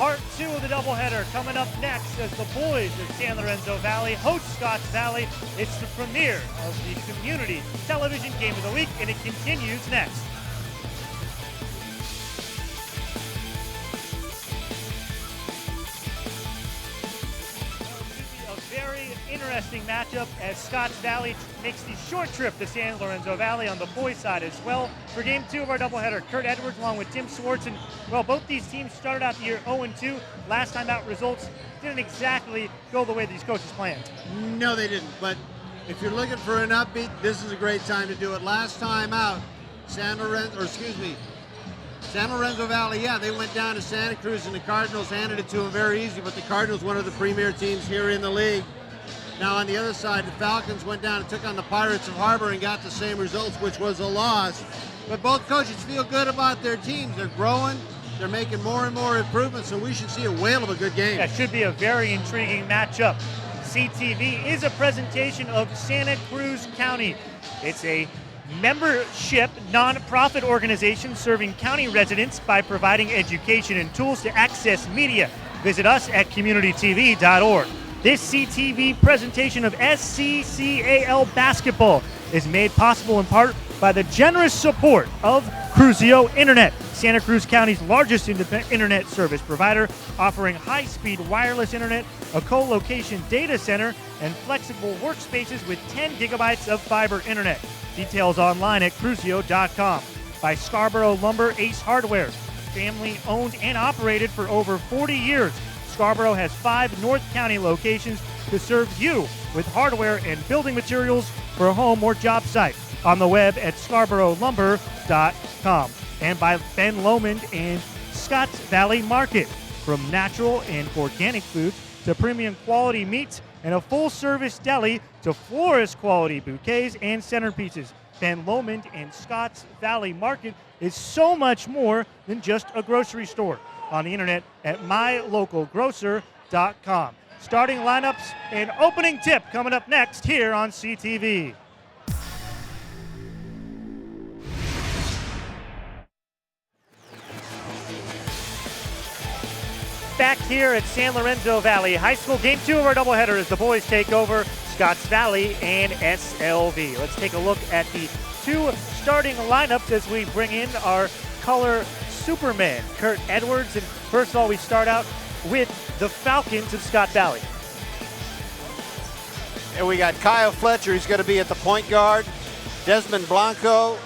Part 2 of the doubleheader coming up next as the boys of San Lorenzo Valley host Scotts Valley. It's the premiere of the community television game of the week, and it continues next. A very interesting matchup as Scotts Valley makes the short trip to San Lorenzo Valley on the boys' side as well. For game 2 of our doubleheader, Kurt Edwards along with Tim Swartz. And, well, both these teams started out the year 0-2. Last time out results didn't exactly go the way these coaches planned. No, they didn't. But if you're looking for an upbeat, this is a great time to do it. Last time out, San Lorenzo Valley, yeah, they went down to Santa Cruz and the Cardinals handed it to them very easy, but the Cardinals, one of the premier teams here in the league. Now on the other side, the Falcons went down and took on the Pirates of Harbor and got the same results, which was a loss. But both coaches feel good about their teams. They're growing, they're making more and more improvements, so we should see a whale of a good game. That should be a very intriguing matchup. CTV is a presentation of Santa Cruz County. It's a membership nonprofit organization serving county residents by providing education and tools to access media. Visit us at communitytv.org. This CTV presentation of SCCAL Basketball is made possible in part by the generous support of Cruzio Internet, Santa Cruz County's largest internet service provider, offering high-speed wireless internet, a co-location data center, and flexible workspaces with 10 gigabytes of fiber internet. Details online at cruzio.com. By Scarborough Lumber Ace Hardware, family owned and operated for over 40 years. Scarborough has 5 North County locations to serve you with hardware and building materials for a home or job site. On the web at scarboroughLumber.com. And by Ben Lomond and Scotts Valley Market. From natural and organic foods to premium quality meats and a full-service deli to florist quality bouquets and centerpieces. Ben Lomond and Scotts Valley Market is so much more than just a grocery store. On the internet at mylocalgrocer.com. Starting lineups and opening tip coming up next here on CTV. Back here at San Lorenzo Valley High School, game 2 of our doubleheader as the boys take over Scotts Valley and SLV. Let's take a look at the 2 starting lineups as we bring in our color Superman, Kurt Edwards. And first of all, we start out with the Falcons of Scotts Valley. And we got Kyle Fletcher, he's going to be at the point guard. Desmond Balco,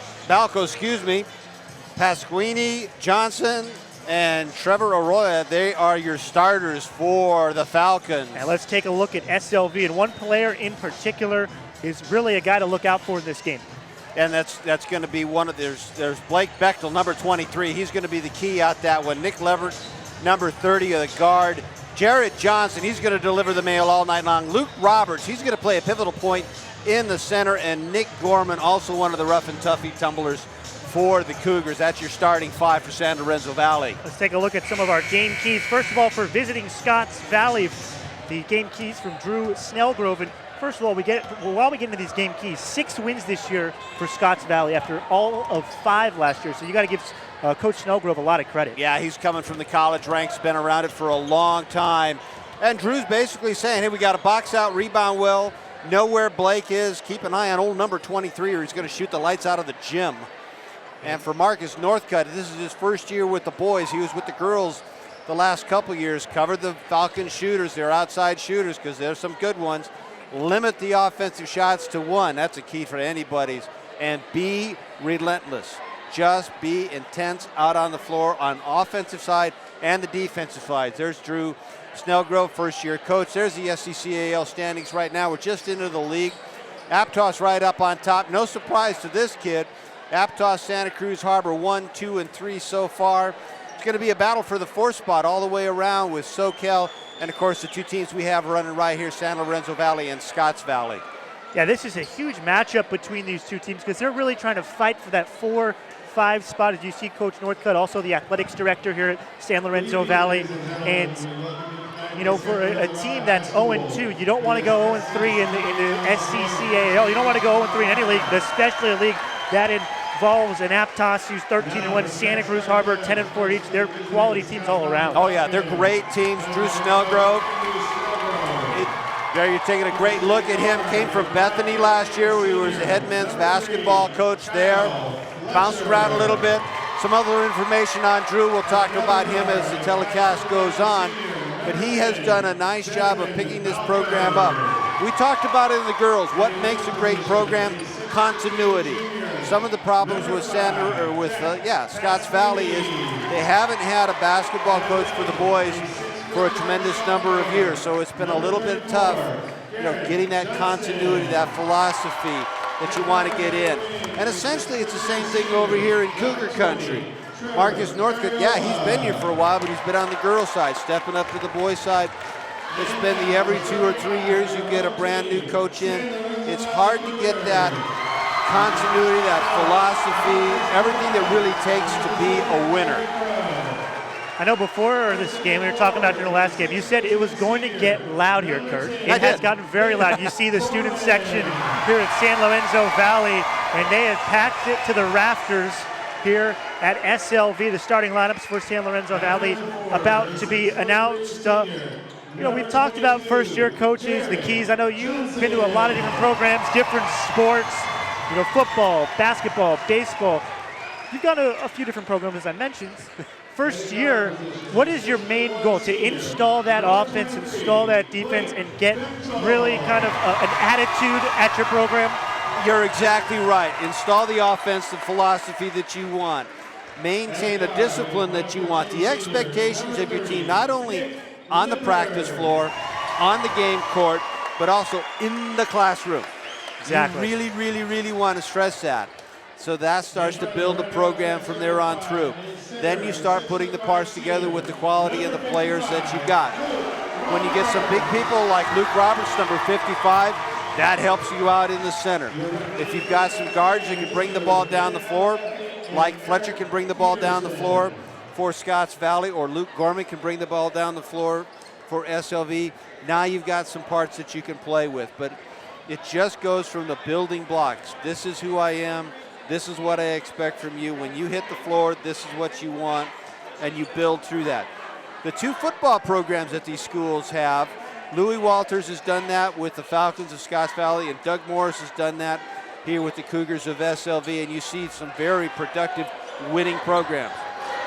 Pasquini, Johnson, and Trevor Arroyo, they are your starters for the Falcons. And let's take a look at SLV. And one player in particular is really a guy to look out for in this game. And that's going to be one of there's Blake Bechtel, number 23. He's going to be the key out that one. Nick Levert, number 30 of the guard. Jarrett Johnson, he's going to deliver the mail all night long. Luke Roberts, he's going to play a pivotal point in the center. And Nick Gorman, also one of the rough and toughy tumblers for the Cougars. That's your starting 5 for San Lorenzo Valley. Let's take a look at some of our game keys. First of all, for visiting Scotts Valley, the game keys from Drew Snellgrove. And first of all, while we get into these game keys, 6 wins this year for Scotts Valley after all of 5 last year. So you got to give Coach Snellgrove a lot of credit. Yeah, he's coming from the college ranks, been around it for a long time. And Drew's basically saying, hey, we got to box out, rebound well, know where Blake is, keep an eye on old number 23 or he's going to shoot the lights out of the gym. And for Marcus Northcutt, this is his first year with the boys. He was with the girls the last couple years, covered the Falcon shooters, their outside shooters, because there's some good ones. Limit the offensive shots to 1. That's a key for anybody's. And be relentless. Just be intense out on the floor on offensive side and the defensive side. There's Drew Snellgrove, first-year coach. There's the SCCAL standings right now. We're just into the league. Aptos right up on top. No surprise to this kid. Aptos, Santa Cruz Harbor 1, 2, and 3 so far. It's going to be a battle for the 4th spot all the way around with SoCal and, of course, the 2 teams we have running right here, San Lorenzo Valley and Scotts Valley. Yeah, this is a huge matchup between these 2 teams because they're really trying to fight for that 4-5 spot. As you see, Coach Northcutt, also the athletics director here at San Lorenzo Valley. And, you know, for a team that's 0-2, you don't want to go 0-3 in the SCCAL. You don't want to go 0-3 in any league, but especially a league that Vols and Aptos, who's 13-1, Santa Cruz Harbor 10-4 each. They're quality teams all around. Oh yeah, they're great teams. Drew Snellgrove, there you're taking a great look at him. Came from Bethany last year, where he was the head men's basketball coach there. Bounced around a little bit. Some other information on Drew, we'll talk about him as the telecast goes on. But he has done a nice job of picking this program up. We talked about it in the girls. What makes a great program? Continuity. Some of the problems with Scotts Valley is they haven't had a basketball coach for the boys for a tremendous number of years. So it's been a little bit tough, getting that continuity, that philosophy that you want to get in. And essentially it's the same thing over here in Cougar Country. Marcus Northcutt, he's been here for a while, but he's been on the girls' side, stepping up to the boys' side. It's been the every 2 or 3 years you get a brand new coach in. It's hard to get that continuity, that philosophy, everything that really takes to be a winner. I know before this game, we were talking about during the last game, you said it was going to get loud here, Kurt. It has gotten very loud. You see the student section here at San Lorenzo Valley, and they have packed it to the rafters here at SLV. The starting lineups for San Lorenzo Valley about to be announced. We've talked about first-year coaches, the keys. I know you've been to a lot of different programs, different sports, football, basketball, baseball. You've got a few different programs, as I mentioned. First year, what is your main goal? To install that offense, install that defense, and get really kind of an attitude at your program? You're exactly right. Install the offense, the philosophy that you want. Maintain a discipline that you want. The expectations of your team, not only on the practice floor, on the game court, but also in the classroom. Exactly. You really, really want to stress that. So that starts to build the program from there on through. Then you start putting the parts together with the quality of the players that you've got. When you get some big people like Luke Roberts, number 55, that helps you out in the center. If you've got some guards that can bring the ball down the floor, like Fletcher can bring the ball down the floor for Scotts Valley, or Luke Gorman can bring the ball down the floor for SLV, now you've got some parts that you can play with. But it just goes from the building blocks. This is who I am. This is what I expect from you. When you hit the floor, this is what you want, and you build through that. The 2 football programs that these schools have, Louis Walters has done that with the Falcons of Scotts Valley, and Doug Morris has done that here with the Cougars of SLV, and you see some very productive winning programs.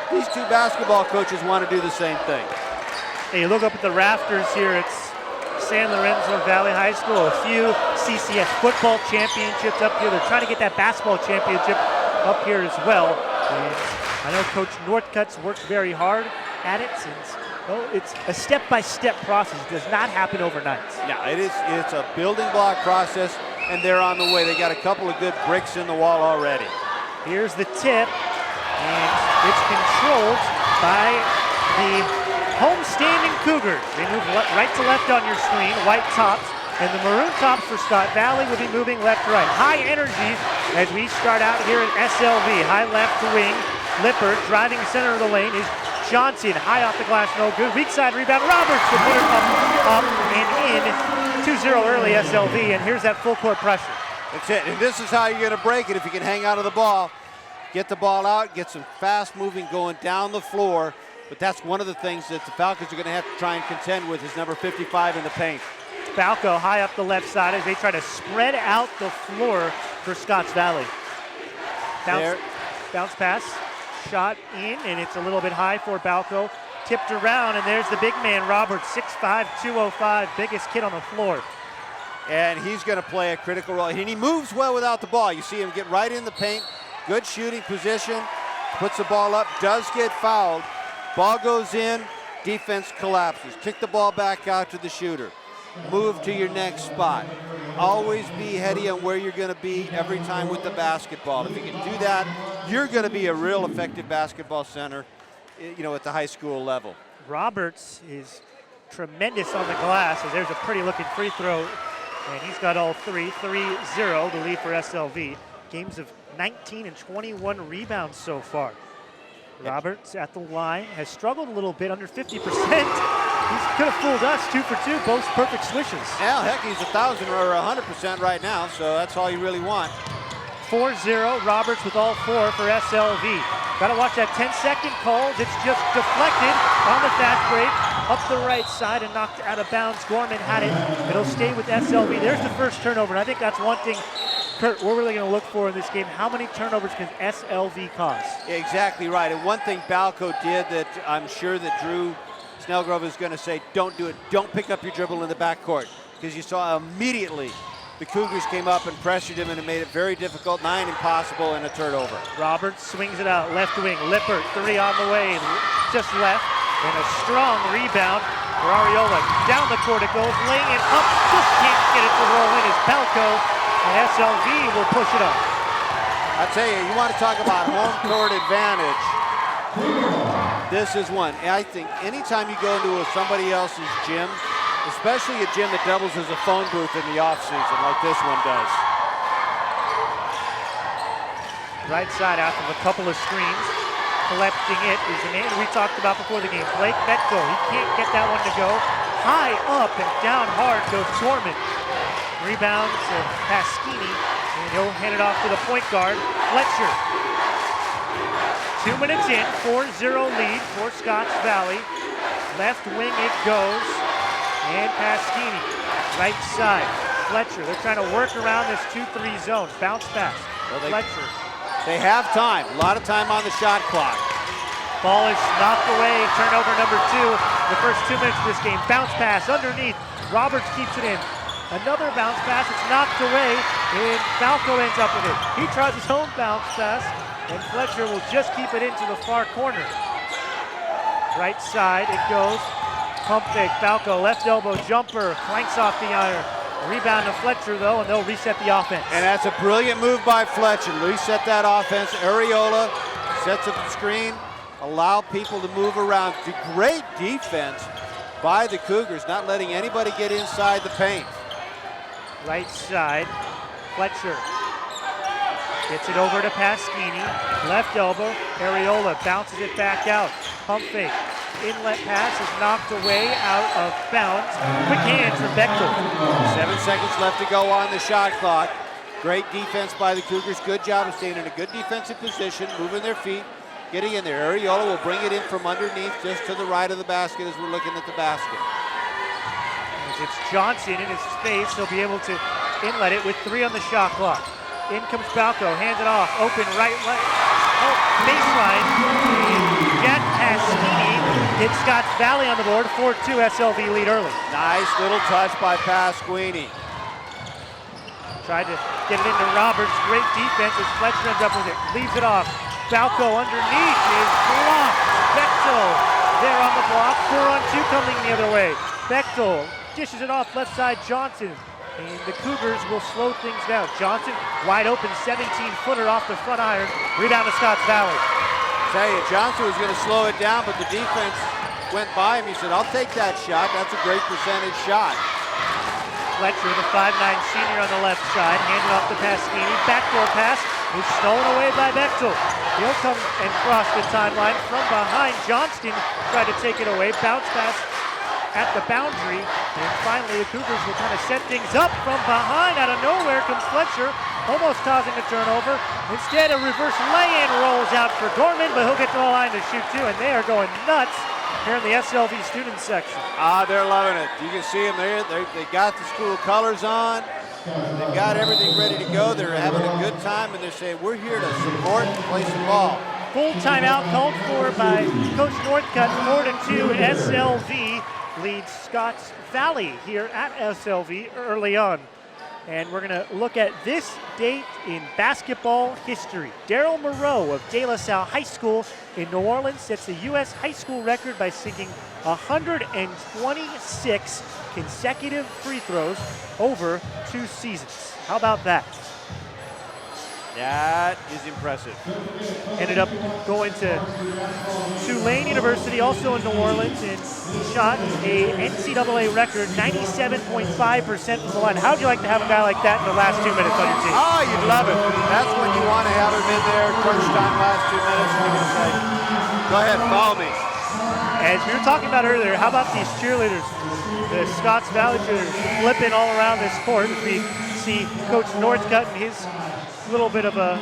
These 2 basketball coaches want to do the same thing. Hey, you look up at the rafters here, it's San Lorenzo Valley High School, a few CCS football championships up here. They're trying to get that basketball championship up here as well. And I know Coach Northcutt's worked very hard at it since, it's a step-by-step process. It does not happen overnight. No, it's a building block process, and they're on the way. They got a couple of good bricks in the wall already. Here's the tip, and it's controlled by the homestanding Cougars. They move right to left on your screen, white tops, and the maroon tops for Scott Valley will be moving left to right. High energy as we start out here at SLV. High left wing, Lippert driving center of the lane is Johnson. High off the glass, no good. Weak side rebound, Roberts will put it up and in. 2-0 early SLV, and here's that full court pressure. That's it, and this is how you're going to break it if you can hang out of the ball. Get the ball out, get some fast moving going down the floor. But that's one of the things that the Falcons are going to have to try and contend with, is number 55 in the paint. Falco high up the left side as they try to spread out the floor for Scotts Valley. Bounce pass, shot in, and it's a little bit high for Balco. Tipped around, and there's the big man, Roberts, 6'5", 205, biggest kid on the floor. And he's going to play a critical role. And he moves well without the ball. You see him get right in the paint, good shooting position, puts the ball up, does get fouled. Ball goes in, defense collapses. Kick the ball back out to the shooter. Move to your next spot. Always be heady on where you're going to be every time with the basketball. If you can do that, you're going to be a real effective basketball center, at the high school level. Roberts is tremendous on the glass, as there's a pretty looking free throw, and he's got all 3, 3-0, the lead for SLV. Games of 19 and 21 rebounds so far. Roberts at the line has struggled a little bit, under 50%. He could have fooled us, 2 for 2, both perfect swishes. Well, heck, he's 1,000 or 100% right now, so that's all you really want. 4-0. Roberts with all 4 for SLV. Got to watch that 10-second calls. It's just deflected on the fast break up the right side and knocked out of bounds. Gorman had it. It'll stay with SLV. There's the first turnover. And I think that's one thing, Kurt, we're really going to look for in this game. How many turnovers can SLV cause? Exactly right. And one thing Balco did that I'm sure that Drew Snellgrove is going to say, don't do it. Don't pick up your dribble in the backcourt. Because you saw immediately the Cougars came up and pressured him, and it made it very difficult, 9 impossible, and a turnover. Roberts swings it out, left wing. Lippert, 3 on the way, just left. And a strong rebound for Ariola. Down the court it goes, laying it up, just can't get it to roll in as Balco, and SLV will push it up. I tell you, you want to talk about home court advantage. This is one. I think anytime you go into somebody else's gym, especially a gym that doubles as a phone booth in the offseason like this one does. Right side after a couple of screens. Collecting it is the man we talked about before the game, Blake Bechtel. He can't get that one to go. High up and down hard goes Gorman. Rebound to Pasquini, and he'll hand it off to the point guard, Fletcher. 2 minutes in, 4-0 lead for Scotts Valley. Left wing it goes, and Pasquini. Right side, Fletcher. They're trying to work around this 2-3 zone. Bounce pass, Fletcher. They have time, a lot of time on the shot clock. Ball is knocked away, turnover number 2. The first 2 minutes of this game. Bounce pass underneath, Roberts keeps it in. Another bounce pass, it's knocked away, and Balco ends up with it. He tries his own bounce pass, and Fletcher will just keep it into the far corner. Right side it goes, pump fake, Balco, left elbow jumper, flanks off the iron. Rebound to Fletcher, though, and they'll reset the offense. And that's a brilliant move by Fletcher. Reset that offense. Ariola sets up the screen, allow people to move around. Great defense by the Cougars, not letting anybody get inside the paint. Right side, Fletcher gets it over to Pasquini. Left elbow, Ariola bounces it back out. Pump fake. Inlet pass is knocked away out of bounds. Quick hands from Bechtel. 7 seconds left to go on the shot clock. Great defense by the Cougars. Good job of staying in a good defensive position, moving their feet, getting in there. Ariola will bring it in from underneath just to the right of the basket as we're looking at the basket. As it's Johnson in his space, he'll be able to inlet it with 3 on the shot clock. In comes Balco, hands it off, open right, baseline. Jack Pasquini hits Scotts Valley on the board, 4-2 SLV lead early. Nice little touch by Pasquini. Tried to get it into Roberts, great defense as Fletcher ends up with it, leaves it off. Balco underneath is blocked. Bechtel there on the block, 4-on-2 coming the other way. Bechtel dishes it off left side, Johnson. And the Cougars will slow things down. Johnson, wide open, 17-footer off the front iron. Rebound to Scotts Valley. Tell you, Johnson was going to slow it down, but the defense went by him. He said, I'll take that shot. That's a great percentage shot. Fletcher, the 5'9" senior on the left side, handed off to Pasquini. Backdoor pass is stolen away by Bechtel. He'll come and cross the timeline from behind. Johnston tried to take it away. Bounce pass at the boundary, and finally the Cougars will kind of set things up from behind. Out of nowhere comes Fletcher, almost causing a turnover. Instead, a reverse lay-in rolls out for Gorman, but he'll get to the line to shoot 2, and they are going nuts here in the SLV student section. They're loving it. You can see them there. They got the school colors on. They've got everything ready to go. They're having a good time, and they're saying, we're here to support and play some ball. Full timeout called for by Coach Northcutt, 4-2 SLV. Leads Scotts Valley here at SLV early on. And we're going to look at this date in basketball history. Daryl Moreau of De La Salle High School in New Orleans sets the U.S. high school record by sinking 126 consecutive free throws over 2 seasons. How about that? That is impressive. Ended up going to Tulane University, also in New Orleans, and shot a NCAA record 97.5% from the line. How'd you like to have a guy like that in the last 2 minutes on your team? Oh, you'd love it. That's when you want to have him in there, crunch time, last 2 minutes, and you can say, go ahead, follow me. As we were talking about earlier, how about these cheerleaders? The Scotts Valley cheerleaders flipping all around this court as we see Coach Northcutt and his little bit of a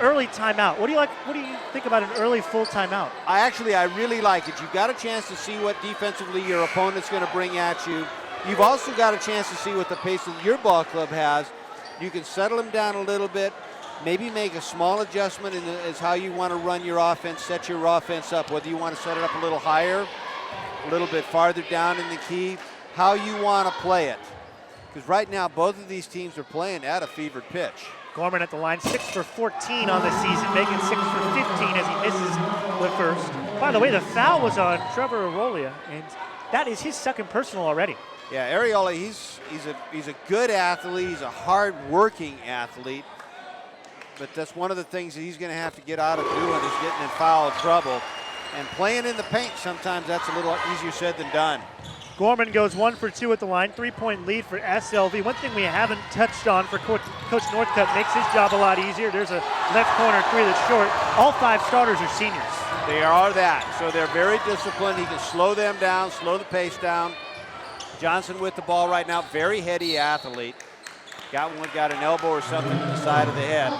early timeout. What do you think about an early full timeout? I really like it. You've got a chance to see what defensively your opponent's going to bring at you. You've also got a chance to see what the pace of your ball club has. You can settle them down a little bit, maybe make a small adjustment in as how you want to run your offense, set your offense up, whether you want to set it up a little higher, a little bit farther down in the key, how you want to play it. Because right now, both of these teams are playing at a fevered pitch. Gorman at the line, 6 for 14 on the season, making 6 for 15 as he misses the first. By the way, the foul was on Trevor Arolia, and that is his second personal already. Yeah, Areola, he's a good athlete. He's a hard-working athlete. But that's one of the things that he's going to have to get out of doing is getting in foul trouble. And playing in the paint, sometimes that's a little easier said than done. Gorman goes 1 for 2 at the line, 3-point lead for SLV. One thing we haven't touched on for Coach Northcutt makes his job a lot easier. There's a left corner three that's short. All 5 starters are seniors. They are that, so they're very disciplined. He can slow them down, slow the pace down. Johnson with the ball right now, very heady athlete. Got an elbow or something to the side of the head.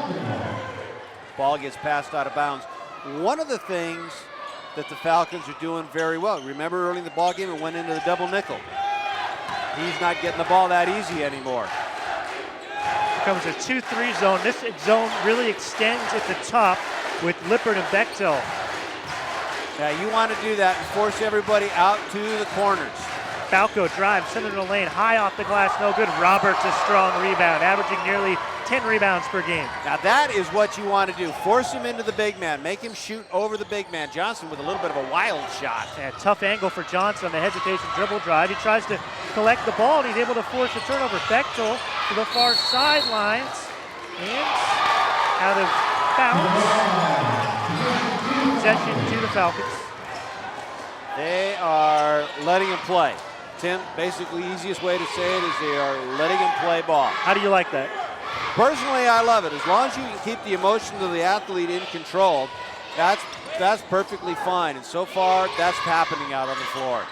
Ball gets passed out of bounds. One of the things that the Falcons are doing very well, remember early in the ball game it went into the double nickel. He's not getting the ball that easy anymore. Here comes a 2-3 zone. This zone really extends at the top with Lippert and Bechtel. Now you want to do that and force everybody out to the corners. Falco drives, center to the lane, high off the glass, no good. Roberts a strong rebound, averaging nearly 10 rebounds per game. Now that is what you want to do. Force him into the big man. Make him shoot over the big man. Johnson with a little bit of a wild shot. Yeah, tough angle for Johnson on the hesitation dribble drive. He tries to collect the ball, and he's able to force a turnover. Bechtel to the far sidelines, and out of bounds. Possession to the Falcons. They are letting him play. Tim, basically easiest way to say it is they are letting him play ball. How do you like that? Personally, I love it. As long as you can keep the emotions of the athlete in control, that's perfectly fine. And so far, that's happening out on the floor.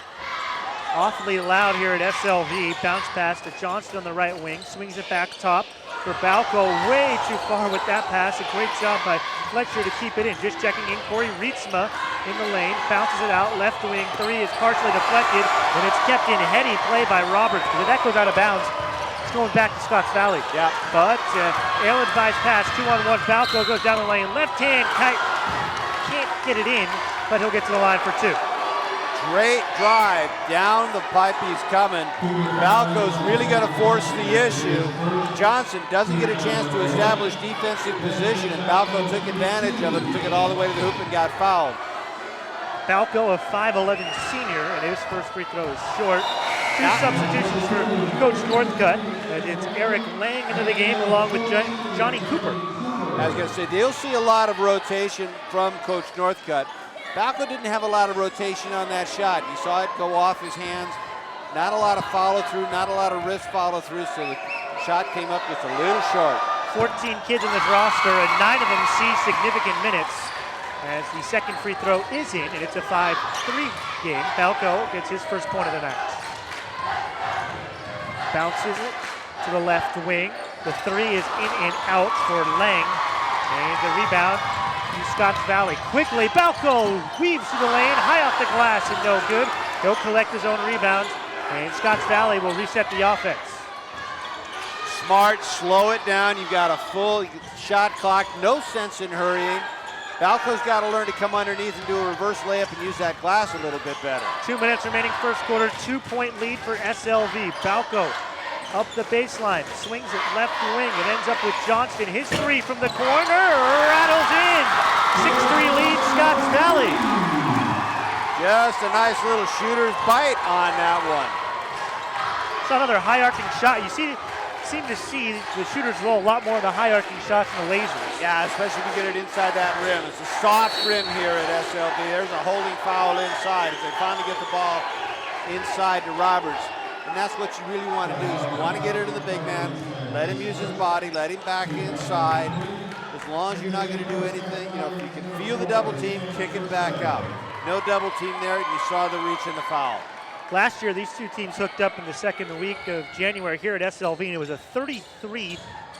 Awfully loud here at SLV. Bounce pass to Johnston on the right wing. Swings it back top for Balco. Way too far with that pass. A great job by Fletcher to keep it in. Just checking in. Corey Rietzma in the lane. Bounces it out. Left wing three is partially deflected. And it's kept in. Heady play by Roberts. Because if that goes out of bounds, it's going back to Scotts Valley. Yeah. But ill-advised pass. 2-on-1. Balco goes down the lane. Left hand. Can't get it in. But he'll get to the line for 2. Great drive down the pipe. He's coming. Balco's really going to force the issue. Johnson doesn't get a chance to establish defensive position, and Balco took advantage of it, took it all the way to the hoop and got fouled. Balco, a 5'11 senior, and his first free throw is short. 2 substitutions for Coach Northcutt. And it's Eric Lang into the game along with Johnny Cooper. I was going to say, they'll see a lot of rotation from Coach Northcutt. Balco didn't have a lot of rotation on that shot. You saw it go off his hands. Not a lot of follow-through, not a lot of wrist follow-through, so the shot came up just a little short. 14 kids on this roster, and 9 of them see significant minutes as the second free throw is in, and it's a 5-3 game. Balco gets his first point of the night. Bounces it to the left wing. The 3 is in and out for Lang, and the rebound Scotts Valley. Quickly, Balco weaves through the lane, high off the glass and no good. He'll collect his own rebound, and Scotts Valley will reset the offense. Smart, slow it down. You've got a full shot clock, no sense in hurrying. Balco's got to learn to come underneath and do a reverse layup and use that glass a little bit better. 2 minutes remaining first quarter, 2-point lead for SLV. Balco up the baseline, swings it left wing. It ends up with Johnston. His 3 from the corner rattles in. 6-3 lead, Scotts Valley. Just a nice little shooter's bite on that one. It's another high-arcing shot. You seem to see the shooters roll a lot more of the high-arcing shots than the lasers. Yeah, especially if you get it inside that rim. It's a soft rim here at SLV. There's a holding foul inside as they finally get the ball inside to Roberts. And that's what you really want to do is you want to get it to the big man, let him use his body, let him back inside. As long as you're not going to do anything, if you can feel the double team, kick it back out. No double team there, and you saw the reach and the foul. Last year, these two teams hooked up in the second week of January here at SLV, and it was a 33-30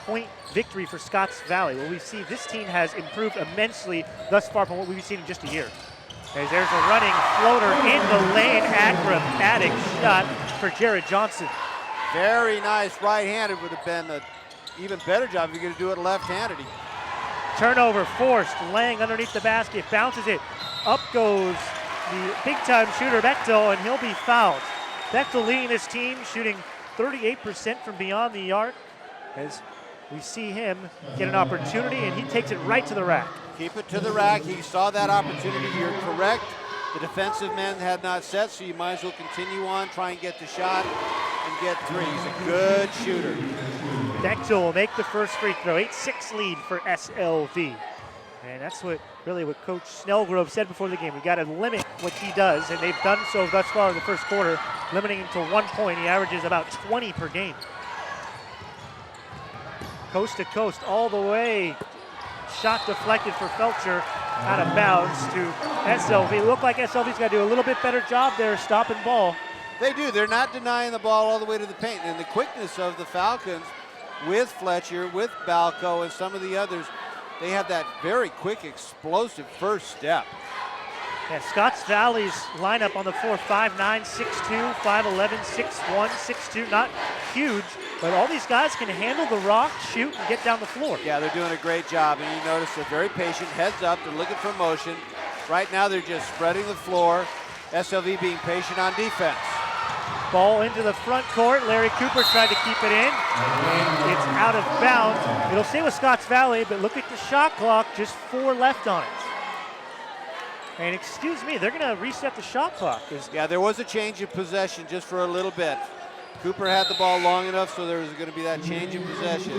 point victory for Scotts Valley. Well, we see this team has improved immensely thus far from what we've seen in just a year. As there's a running floater in the lane, acrobatic shot for Jared Johnson. Very nice right-handed. Would have been an even better job if you're going to do it left-handed. Turnover forced, Lang underneath the basket, bounces it. Up goes the big-time shooter, Bechtel, and he'll be fouled. Bechtel leading his team, shooting 38% from beyond the arc. As we see him get an opportunity, and he takes it right to the rack. Keep it to the rack. He saw that opportunity. You're correct. The defensive men had not set, so you might as well continue on, try and get the shot and get three. He's a good shooter. Bechtel will make the first free throw. 8-6 lead for SLV. And that's what Coach Snellgrove said before the game. We got to limit what he does, and they've done so thus far in the first quarter, limiting him to 1 point. He averages about 20 per game. Coast to coast all the way. Shot deflected for Felcher, out of bounds to SLV. Look like SLV's got to do a little bit better job there stopping ball. They do. They're not denying the ball all the way to the paint. And the quickness of the Falcons with Fletcher, with Balco, and some of the others, they have that very quick, explosive first step. Yeah, Scotts Valley's lineup on the floor, 5'9", 6'2", 5'11", 6'1", 6'2", not huge, but all these guys can handle the rock, shoot, and get down the floor. Yeah, they're doing a great job, and you notice they're very patient, heads up, they're looking for motion. Right now they're just spreading the floor. SLV being patient on defense. Ball into the front court. Larry Cooper tried to keep it in, and it's out of bounds. It'll stay with Scotts Valley, but look at the shot clock, just 4 left on it. And excuse me, they're going to reset the shot clock. Yeah, there was a change of possession just for a little bit. Cooper had the ball long enough, so there was going to be that change of possession.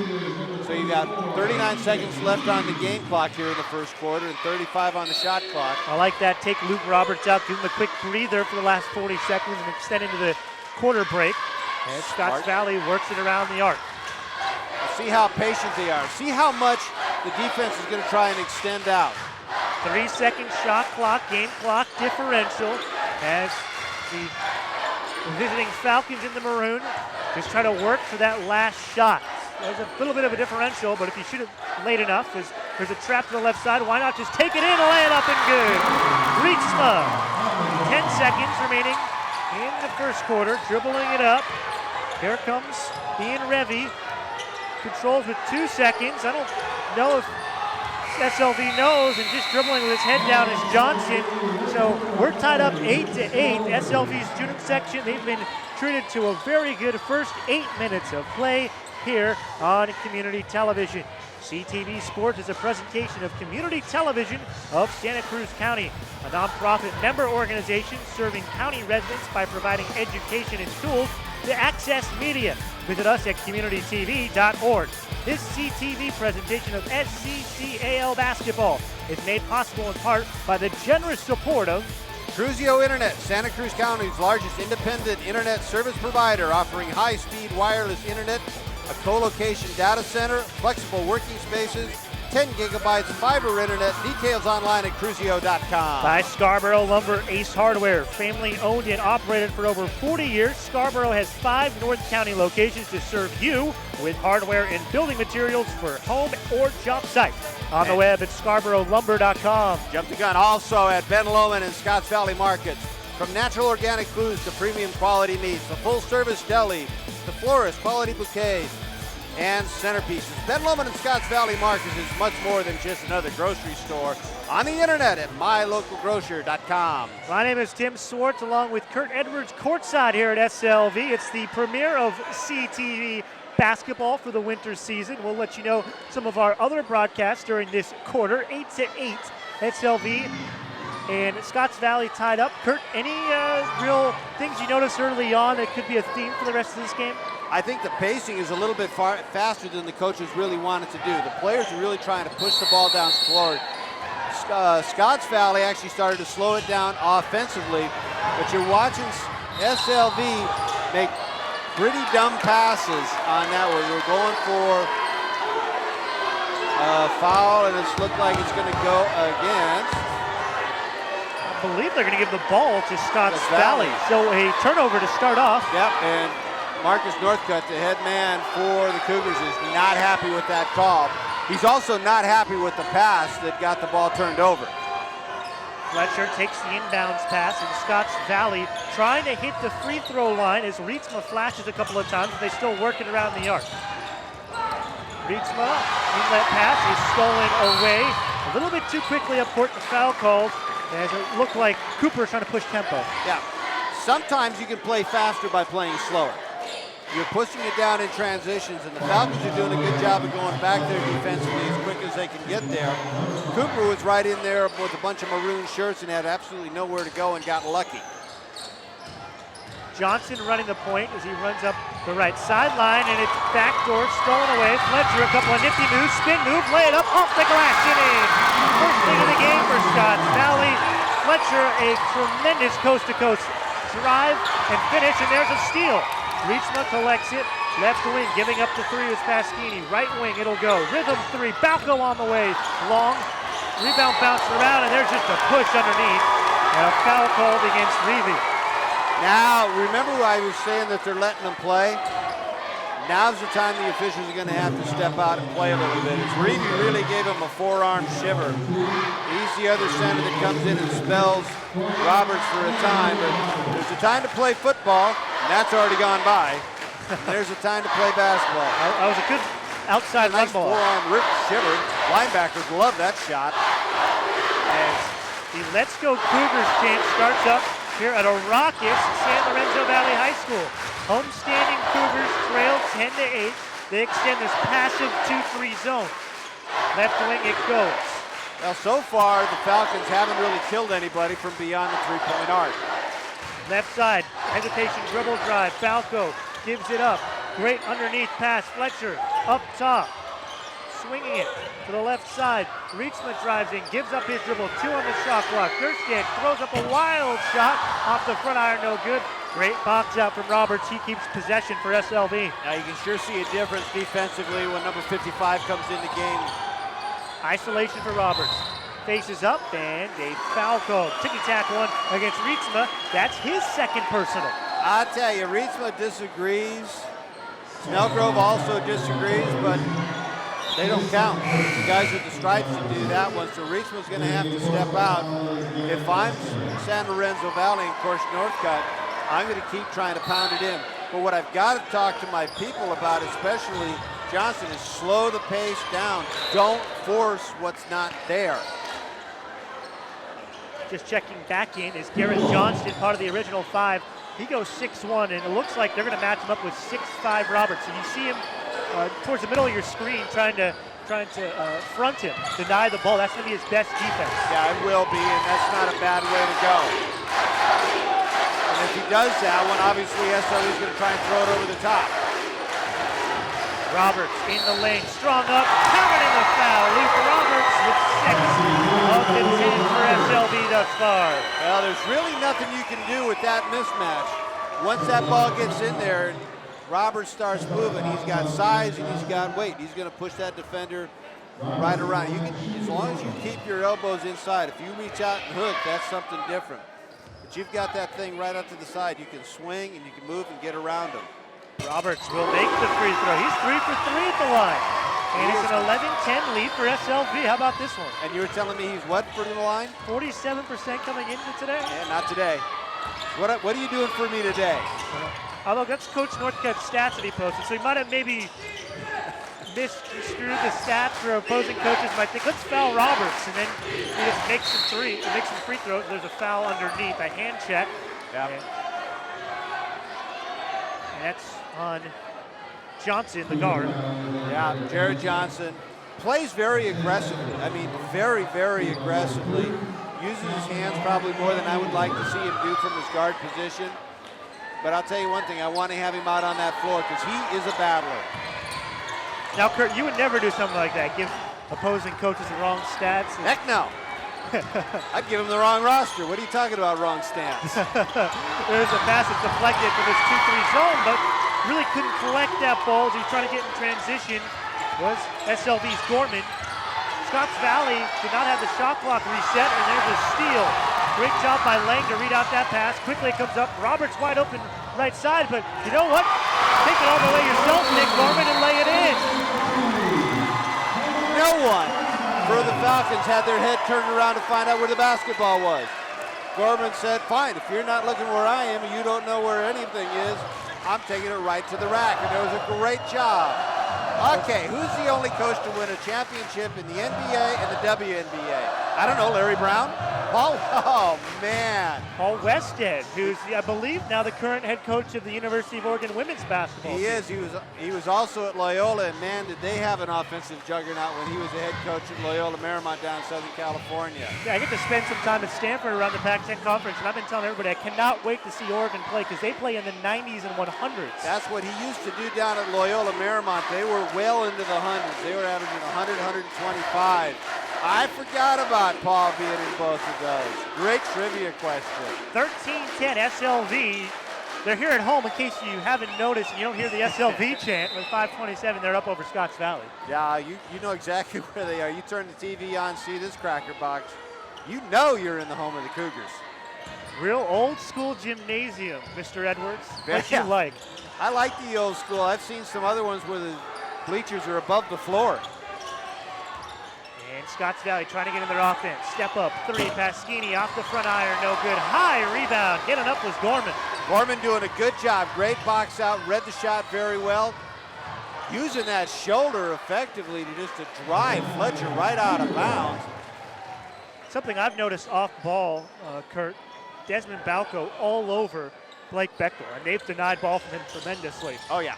So you got 39 seconds left on the game clock here in the first quarter and 35 on the shot clock. I like that. Take Luke Roberts out, give him a quick breather for the last 40 seconds and extend into the quarter break. And Scotts Valley works it around the arc. See how patient they are. See how much the defense is going to try and extend out. 3-second shot clock, game clock differential as the visiting Falcons in the maroon just try to work for that last shot. There's a little bit of a differential, but if you shoot it late enough, there's a trap to the left side. Why not just take it in and lay it up and good? Reachma, 10 seconds remaining in the first quarter, dribbling it up. Here comes Ian Revy, controls with 2 seconds. I don't know if SLV knows, and just dribbling with his head down is Johnson. So we're tied up 8-8. SLV's student section, they've been treated to a very good first 8 minutes of play here on community television. CTV Sports is a presentation of community television of Santa Cruz County, a nonprofit member organization serving county residents by providing education and tools to access media. Visit us at communitytv.org. This CTV presentation of SCCAL Basketball is made possible in part by the generous support of Cruzio Internet, Santa Cruz County's largest independent internet service provider, offering high-speed wireless internet, a co-location data center, flexible working spaces, 10 gigabytes fiber internet. Details online at cruzio.com. By Scarborough Lumber Ace Hardware, family owned and operated for over 40 years. Scarborough has 5 North County locations to serve you with hardware and building materials for home or job sites. On the web at scarboroughLumber.com. Jump the gun also at Ben Lomond and Scotts Valley Markets. From natural organic foods to premium quality meats, a full-service deli, to florist quality bouquets and centerpieces. Ben Lomond and Scotts Valley Markets is much more than just another grocery store. On the internet at mylocalgrocer.com. My name is Tim Swartz, along with Kurt Edwards, courtside here at SLV. It's the premiere of CTV Basketball for the winter season. We'll let you know some of our other broadcasts during this quarter. 8-8, SLV and Scotts Valley tied up. Kurt, any real things you noticed early on that could be a theme for the rest of this game? I think the pacing is a little bit faster than the coaches really wanted to do. The players are really trying to push the ball down floor. Scotts Valley actually started to slow it down offensively, but you're watching SLV make pretty dumb passes on that one. We're going for a foul, and it's looked like it's going to go against. I believe they're going to give the ball to Scotts Valley. So a turnover to start off. Yep, and Marcus Northcutt, the head man for the Cougars, is not happy with that call. He's also not happy with the pass that got the ball turned over. Fletcher takes the inbounds pass, and Scotts Valley trying to hit the free throw line as Rietzma flashes a couple of times, but they still work it around the arc. Rietzma, inlet pass is stolen away. A little bit too quickly up court, the foul called, as it looked like Cooper trying to push tempo. Yeah, sometimes you can play faster by playing slower. You're pushing it down in transitions, and the Falcons are doing a good job of going back there defensively as quick as they can get there. Cooper was right in there with a bunch of maroon shirts and had absolutely nowhere to go and got lucky. Johnson running the point as he runs up the right sideline, and it's backdoor stolen away. Fletcher, a couple of nifty moves, spin move, lay it up off the glass and in. First thing of the game for Scotts Valley. Fletcher, a tremendous coast-to-coast drive and finish, and there's a steal. Rietzma collects it, left wing, giving up the three is Pasquini. Right wing, it'll go. Rhythm three, Balco on the way. Long, rebound bouncing around, and there's just a push underneath. And a foul called against Reevy. Now, remember I was saying that they're letting them play? Now's the time the officials are going to have to step out and play a little bit. As Reevy really gave him a forearm shiver. He's the other center that comes in and spells Roberts for a time, but there's a time to play football, and that's already gone by. There's a time to play basketball. That was a good outside nice run ball. Forearm rip shiver. Linebackers love that shot. As the Let's Go Cougars chant starts up here at a raucous San Lorenzo Valley High School. Homestanding Cougars trail 10-8. They extend this passive 2-3 zone. Left wing it goes. Well, so far the Falcons haven't really killed anybody from beyond the three-point arc. Left side, hesitation, dribble drive. Balco gives it up. Great underneath pass. Fletcher up top. Swinging it to the left side. Rietzma drives in, gives up his dribble. 2 on the shot clock. Gerstad throws up a wild shot off the front iron, no good. Great box out from Roberts. He keeps possession for SLV. Now you can sure see a difference defensively when number 55 comes in the game. Isolation for Roberts. Faces up, and a foul called. Ticky-tack one against Rietzma. That's his second personal. I tell you, Rietzma disagrees. Snellgrove also disagrees, but they don't count. The guys with the stripes to do that one, so Rietzma's going to have to step out. If I'm San Lorenzo Valley and, of course, Northcutt, I'm going to keep trying to pound it in. But what I've got to talk to my people about, especially Johnson, is slow the pace down. Don't force what's not there. Just checking back in is Garrett Johnston, part of the original 5. He goes 6'1", and it looks like they're going to match him up with 6'5" Roberts. And you see him towards the middle of your screen trying to front him, deny the ball. That's going to be his best defense. Yeah, it will be, and that's not a bad way to go. And if he does that one, obviously SLV is going to try and throw it over the top. Roberts in the lane, strong up, counted in the foul. Leaf Roberts with 6 of the 10 for SLV thus far. Well, there's really nothing you can do with that mismatch. Once that ball gets in there, Roberts starts moving. He's got size and he's got weight. He's going to push that defender right around. You can, as long as you keep your elbows inside. If you reach out and hook, that's something different. But you've got that thing right up to the side. You can swing and you can move and get around him. Roberts will make the free throw. He's 3 for 3 at the line. And it's an 11-10 lead for SLV. How about this one? And you were telling me he's what for the line? 47% coming into today. Yeah, not today. What are you doing for me today? Although that's Coach Northcutt's stats that he posted, so he might have maybe misconstrued the stats for opposing coaches. Might think, let's foul Roberts, and then he just makes some free throws. There's a foul underneath, a hand check. Yeah. And that's on Johnson, the guard. Yeah, Jared Johnson plays very aggressively. I mean, very, very aggressively. Uses his hands probably more than I would like to see him do from his guard position. But I'll tell you one thing, I want to have him out on that floor because he is a battler. Now, Kurt, you would never do something like that, give opposing coaches the wrong stats. Heck no. I'd give him the wrong roster. What are you talking about, wrong stance? There's a pass that's deflected from this 2-3 zone, but really couldn't collect that ball as he's trying to get in transition. Was SLV's Gorman. Scotts Valley did not have the shot clock reset, and there's a steal. Great job by Lang to read out that pass. Quickly it comes up. Roberts wide open right side, but you know what? it all the way yourself, Nick Gorman, and lay it in. No one for the Falcons had their head turned around to find out where the basketball was. Gorman said, fine, if you're not looking where I am and you don't know where anything is, I'm taking it right to the rack. And there was a great job. Okay, who's the only coach to win a championship in the NBA and the WNBA? I don't know, Larry Brown? Paul? Oh, man. Paul Westhead, who's, I believe, now the current head coach of the University of Oregon women's basketball team. He is. He was also at Loyola, and man, did they have an offensive juggernaut when he was the head coach at Loyola Marymount down in Southern California. Yeah, I get to spend some time at Stanford around the Pac-10 Conference, and I've been telling everybody I cannot wait to see Oregon play because they play in the 90s and 100s. That's what he used to do down at Loyola Marymount. They were well into the hundreds. They were averaging 100, 125. I forgot about Paul being in both of those. Great trivia question. 13-10 SLV. They're here at home in case you haven't noticed and you don't hear the SLV chant. With 5:27, they're up over Scotts Valley. Yeah, you know exactly where they are. You turn the TV on, see this cracker box. You know you're in the home of the Cougars. Real old school gymnasium, Mr. Edwards. What Yeah. you like? I like the old school. I've seen some other ones where the bleachers are above the floor. And Scotts Valley trying to get in their offense. Step up, three, Pasquini off the front iron, no good. High rebound, getting up was Gorman. Gorman doing a good job. Great box out, read the shot very well. Using that shoulder effectively to drive Fletcher right out of bounds. Something I've noticed off ball, Kurt, Desmond Balco all over Blake Bechtel, and they've denied ball from him tremendously. Oh, yeah.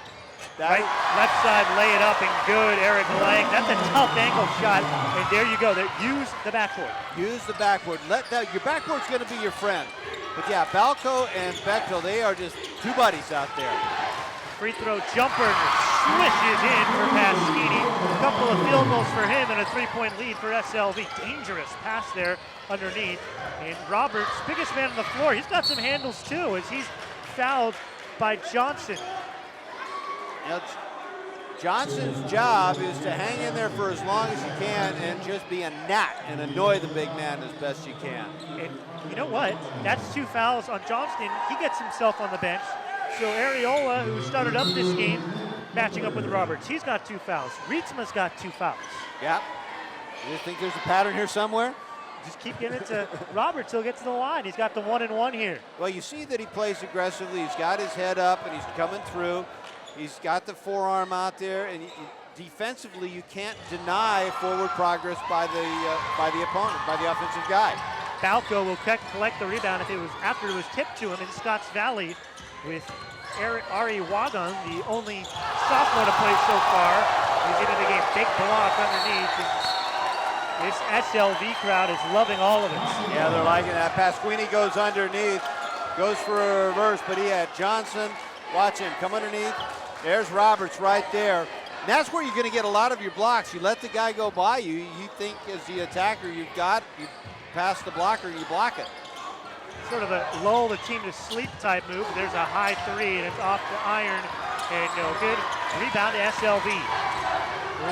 Right, left side, lay it up, and good, Eric Lang. That's a tough angle shot, and there you go. Use the backboard. Use the backboard. Your backboard's going to be your friend. But yeah, Balco and Bechtel, they are just two buddies out there. Free throw jumper swishes in for Pasquini. A couple of field goals for him and a three-point lead for SLV. Dangerous pass there underneath. And Roberts, biggest man on the floor, he's got some handles too as he's fouled by Johnson. Now, Johnson's job is to hang in there for as long as you can and just be a gnat and annoy the big man as best you can. And you know what? That's two fouls on Johnston. He gets himself on the bench. So Areola, who started up this game, matching up with Roberts. He's got two fouls. Rietzma's got two fouls. Yeah. You think there's a pattern here somewhere? Just keep giving it to Roberts. He'll get to the line. He's got the 1-and-1 here. Well, you see that he plays aggressively. He's got his head up and he's coming through. He's got the forearm out there, and defensively, you can't deny forward progress by the opponent, by the offensive guy. Balco will collect the rebound if it was after it was tipped to him in Scotts Valley with Ari Wagon, the only sophomore to play so far. He's into the game. Big block underneath. This SLV crowd is loving all of it. Yeah, they're liking that. Pasquini goes underneath, goes for a reverse, but he had Johnson. Watch him come underneath. There's Roberts right there. And that's where you're going to get a lot of your blocks. You let the guy go by you. You think as the attacker you pass the blocker and you block it. Sort of a lull the team to sleep type move. There's a high three and it's off the iron and no good. Rebound to SLV.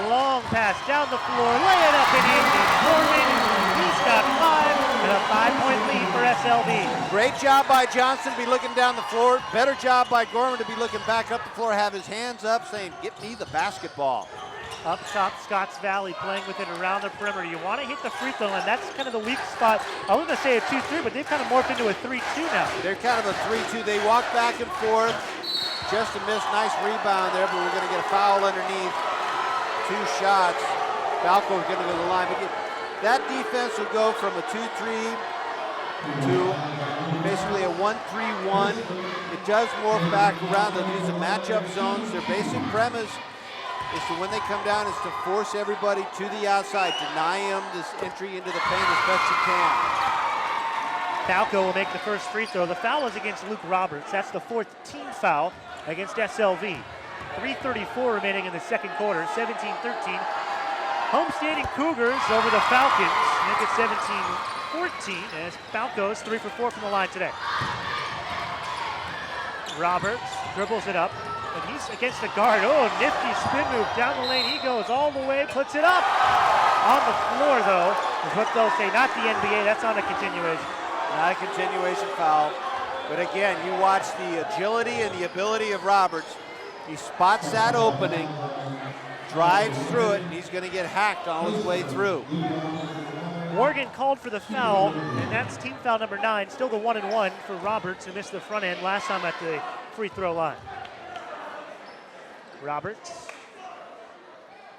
Long pass down the floor, lay it up and in. Gorman, he's got five and a 5-point lead for SLV. Great job by Johnson to be looking down the floor. Better job by Gorman to be looking back up the floor, have his hands up saying, get me the basketball. Up top, Scotts Valley playing with it around the perimeter. You want to hit the free throw line. That's kind of the weak spot. I was going to say a 2-3, but they've kind of morphed into a 3-2 now. They're kind of a 3-2. They walk back and forth. Just a miss. Nice rebound there, but we're going to get a foul underneath. 2 shots. Balco's going to go to the line. But that defense will go from a 2-3 to basically a 1-3-1. It does morph back around. They'll use the matchup zones. Their basic premise is to, when they come down, is to force everybody to the outside, deny them this entry into the paint as best you can. Balco will make the first free throw. The foul is against Luke Roberts. That's the 4th team foul against SLV. 3:34 remaining in the second quarter, 17-13. Homestanding Cougars over the Falcons. Make it 17-14 as Balco's 3 for 4 from the line today. Roberts dribbles it up. And he's against the guard. Oh, nifty spin move down the lane. He goes all the way, puts it up. On the floor, though, is what they'll say. Not the NBA, that's on a continuation. Not a continuation foul. But again, you watch the agility and the ability of Roberts. He spots that opening, drives through it, and he's going to get hacked on his way through. Morgan called for the foul, and that's team foul number 9. Still the 1-and-1 for Roberts, who missed the front end last time at the free throw line. Roberts,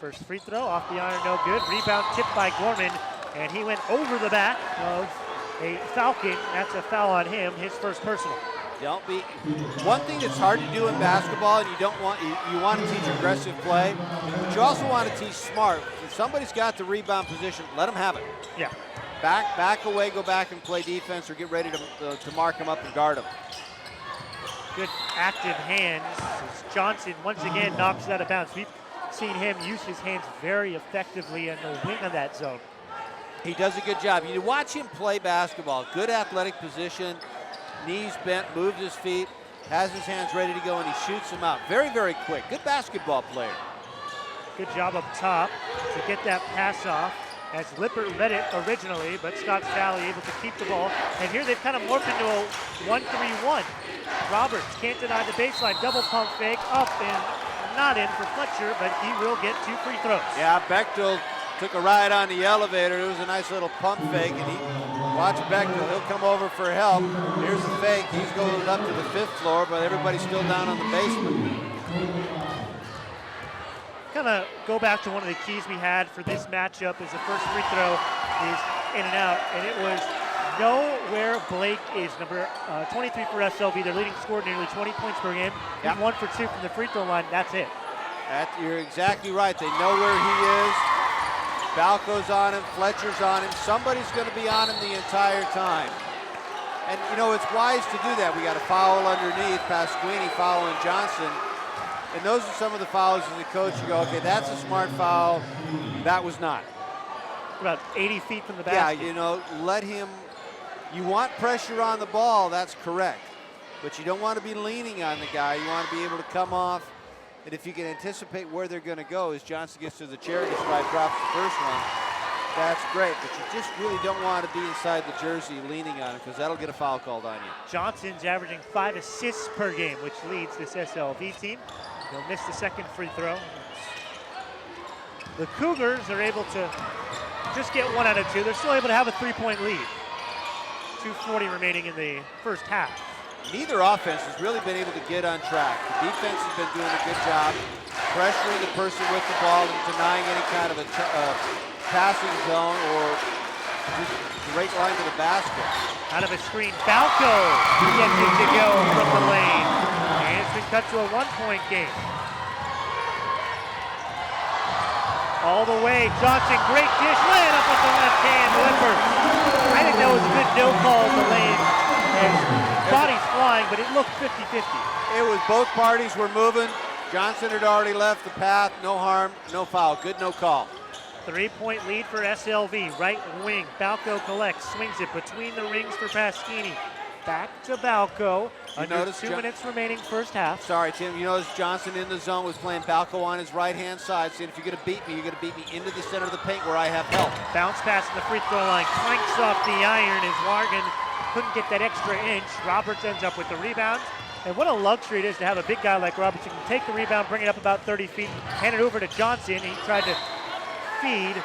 first free throw off the iron, no good. Rebound tipped by Gorman, and he went over the back of a Falcon. That's a foul on him, his first personal. Don't be. One thing that's hard to do in basketball, and you want to teach aggressive play, but you also want to teach smart. If somebody's got the rebound position, let them have it. Yeah. Back away, go back and play defense, or get ready to mark them up and guard them. Good active hands as Johnson once again knocks it out of bounds. We've seen him use his hands very effectively in the wing of that zone. He does a good job. You watch him play basketball. Good athletic position, knees bent, moves his feet, has his hands ready to go, and he shoots them out. Very, very quick. Good basketball player. Good job up top to get that pass off, as Lippert led it originally, but Scotts Valley able to keep the ball. And here they've kind of morphed into a 1-3-1. Roberts can't deny the baseline, double pump fake, up and not in for Fletcher, but he will get 2 free throws. Yeah, Bechtel took a ride on the elevator. It was a nice little pump fake, and watch Bechtel, he'll come over for help. Here's the fake, he's going up to the 5th floor, but everybody's still down on the basement. Kind of go back to one of the keys we had for this matchup is the first free throw is in and out, and it was know where Blake is, number 23 for SLV. Their leading scorer, nearly 20 points per game. Yep. He's 1 for 2 from the free throw line. That's it. You're exactly right. They know where he is. Balco's on him, Fletcher's on him. Somebody's going to be on him the entire time. And, you know, it's wise to do that. We got a foul underneath, Pasquini fouling Johnson. And those are some of the fouls as a coach. You go, okay, that's a smart foul. That was not. About 80 feet from the basket. Yeah, you know, let him. You want pressure on the ball, that's correct. But you don't want to be leaning on the guy. You want to be able to come off. And if you can anticipate where they're going to go as Johnson gets to the charity stripe, drops the first one, that's great. But you just really don't want to be inside the jersey leaning on him, because that'll get a foul called on you. Johnson's averaging 5 assists per game, which leads this SLV team. He'll miss the second free throw. The Cougars are able to just get 1 out of 2. They're still able to have a 3-point lead. 2:40 remaining in the first half. Neither offense has really been able to get on track. The defense has been doing a good job pressuring the person with the ball and denying any kind of a passing zone or just straight line to the basket. Out of a screen, Balco gets it to go from the lane. And it's been cut to a 1-point game. All the way, Johnson, great dish, laying up with the left hand, Lippert. I think that was a good no call in the lane. And body's flying, but it looked 50-50. It was both parties were moving. Johnson had already left the path, no harm, no foul, good no call. 3-point lead for SLV, right wing. Balco collects, swings it between the rings for Pasquini. Back to Balco. Under 2 minutes remaining first half. Sorry, Tim. You notice Johnson in the zone was playing Balco on his right-hand side, saying if you're going to beat me, you're going to beat me into the center of the paint where I have help. Bounce pass in the free throw line. Clanks off the iron as Wargan couldn't get that extra inch. Roberts ends up with the rebound. And what a luxury it is to have a big guy like Roberts. You can take the rebound, bring it up about 30 feet, hand it over to Johnson. He tried to feed.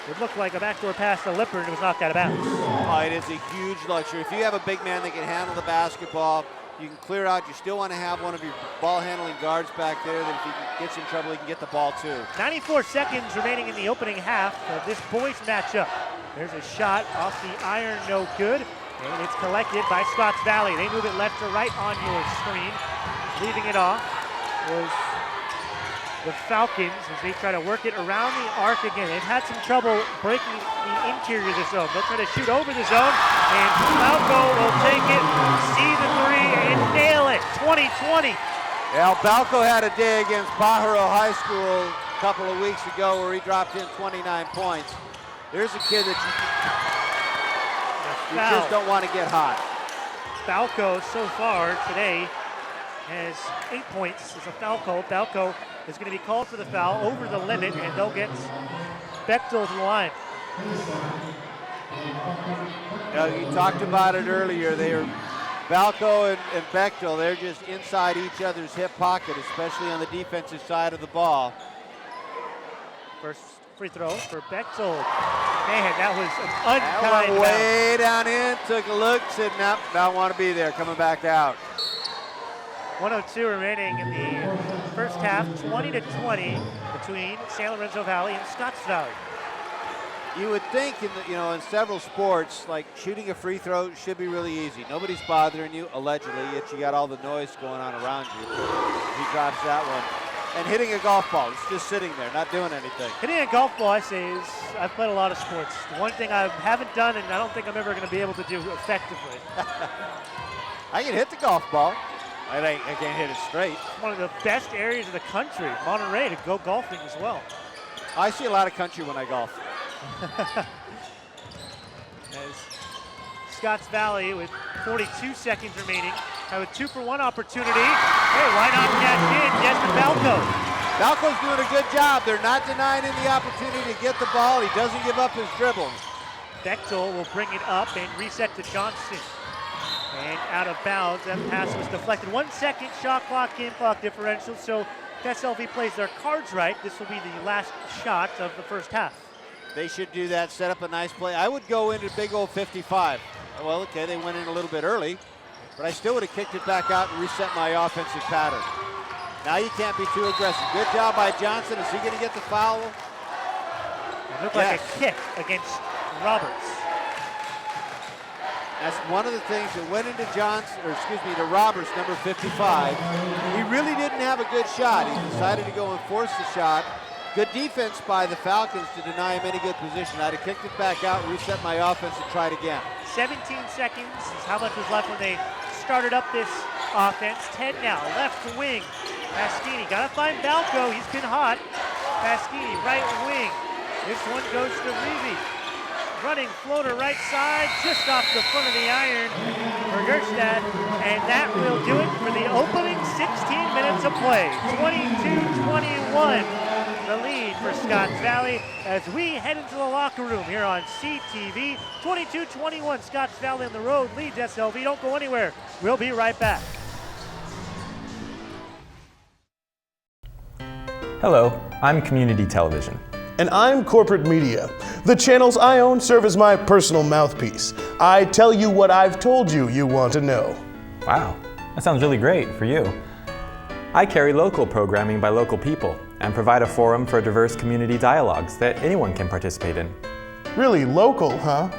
It looked like a backdoor pass to Lippert, and it was knocked out of bounds. Oh, it is a huge luxury. If you have a big man that can handle the basketball, you can clear out. You still want to have one of your ball-handling guards back there that if he gets in trouble, he can get the ball too. 94 seconds remaining in the opening half of this boys matchup. There's a shot off the iron, no good, and it's collected by Scotts Valley. They move it left to right on your screen. Leaving it off was the Falcons as they try to work it around the arc again. They've had some trouble breaking the interior of the zone. They'll try to shoot over the zone, and Balco will take it, see the 3, and nail it. 20-20. Yeah, Balco had a day against Pajaro High School a couple of weeks ago where he dropped in 29 points. There's a kid that you just don't want to get hot. Balco so far today has 8 points. It's a foul call. Balco is going to be called for the foul over the limit, and they'll get Bechtel to the line. You talked about it earlier. They are Balco and Bechtel, they're just inside each other's hip pocket, especially on the defensive side of the ball. First free throw for Bechtel. Man, that was an That unkind one foul. way down in, took a look, said, nope, don't want to be there, coming back out. 102 remaining in the first half, 20-20 between San Lorenzo Valley and Scotts Valley. You would think in several sports, like shooting a free throw should be really easy. Nobody's bothering you, allegedly, yet you got all the noise going on around you. He drops that one. And hitting a golf ball, it's just sitting there, not doing anything. Hitting a golf ball, I say, is, I've played a lot of sports. The one thing I haven't done, and I don't think I'm ever going to be able to do effectively. I can hit the golf ball. I can't hit it straight. One of the best areas of the country, Monterey, to go golfing as well. I see a lot of country when I golf. As Scotts Valley, with 42 seconds remaining, have a 2-for-1 opportunity. Hey, why not cash in? Get to Balco. Balco's doing a good job. They're not denying him the opportunity to get the ball. He doesn't give up his dribbles. Bechtel will bring it up and reset to Johnson. And out of bounds, that pass was deflected. 1 second shot clock, game clock differential. So if SLV plays their cards right, this will be the last shot of the first half. They should do that, set up a nice play. I would go into big old 55. Well, okay, they went in a little bit early, but I still would have kicked it back out and reset my offensive pattern. Now you can't be too aggressive. Good job by Johnson. Is he going to get the foul? It looked like a kick against Roberts. That's one of the things that went into to Roberts, number 55. He really didn't have a good shot. He decided to go and force the shot. Good defense by the Falcons to deny him any good position. I'd have kicked it back out, reset my offense, and tried again. 17 seconds is how much was left when they started up this offense. 10 now, left wing. Pasquini, gotta find Balco, he's been hot. Pasquini, right wing. This one goes to Levy. Running floater right side, just off the front of the iron for Gerstad. And that will do it for the opening 16 minutes of play. 22-21. The lead for Scotts Valley as we head into the locker room here on CTV. 22-21, Scotts Valley on the road leads SLV. Don't go anywhere. We'll be right back. Hello, I'm Community Television. And I'm Corporate Media. The channels I own serve as my personal mouthpiece. I tell you what I've told you you want to know. Wow, that sounds really great for you. I carry local programming by local people and provide a forum for diverse community dialogues that anyone can participate in. Really local, huh?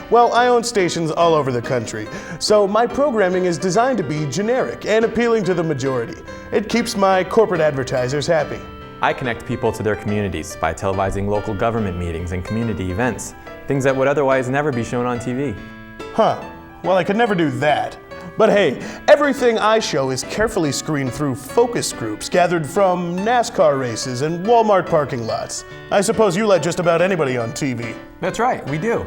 Well, I own stations all over the country, so my programming is designed to be generic and appealing to the majority. It keeps my corporate advertisers happy. I connect people to their communities by televising local government meetings and community events, things that would otherwise never be shown on TV. Huh, well, I could never do that. But hey, everything I show is carefully screened through focus groups gathered from NASCAR races and Walmart parking lots. I suppose you let just about anybody on TV. That's right, we do.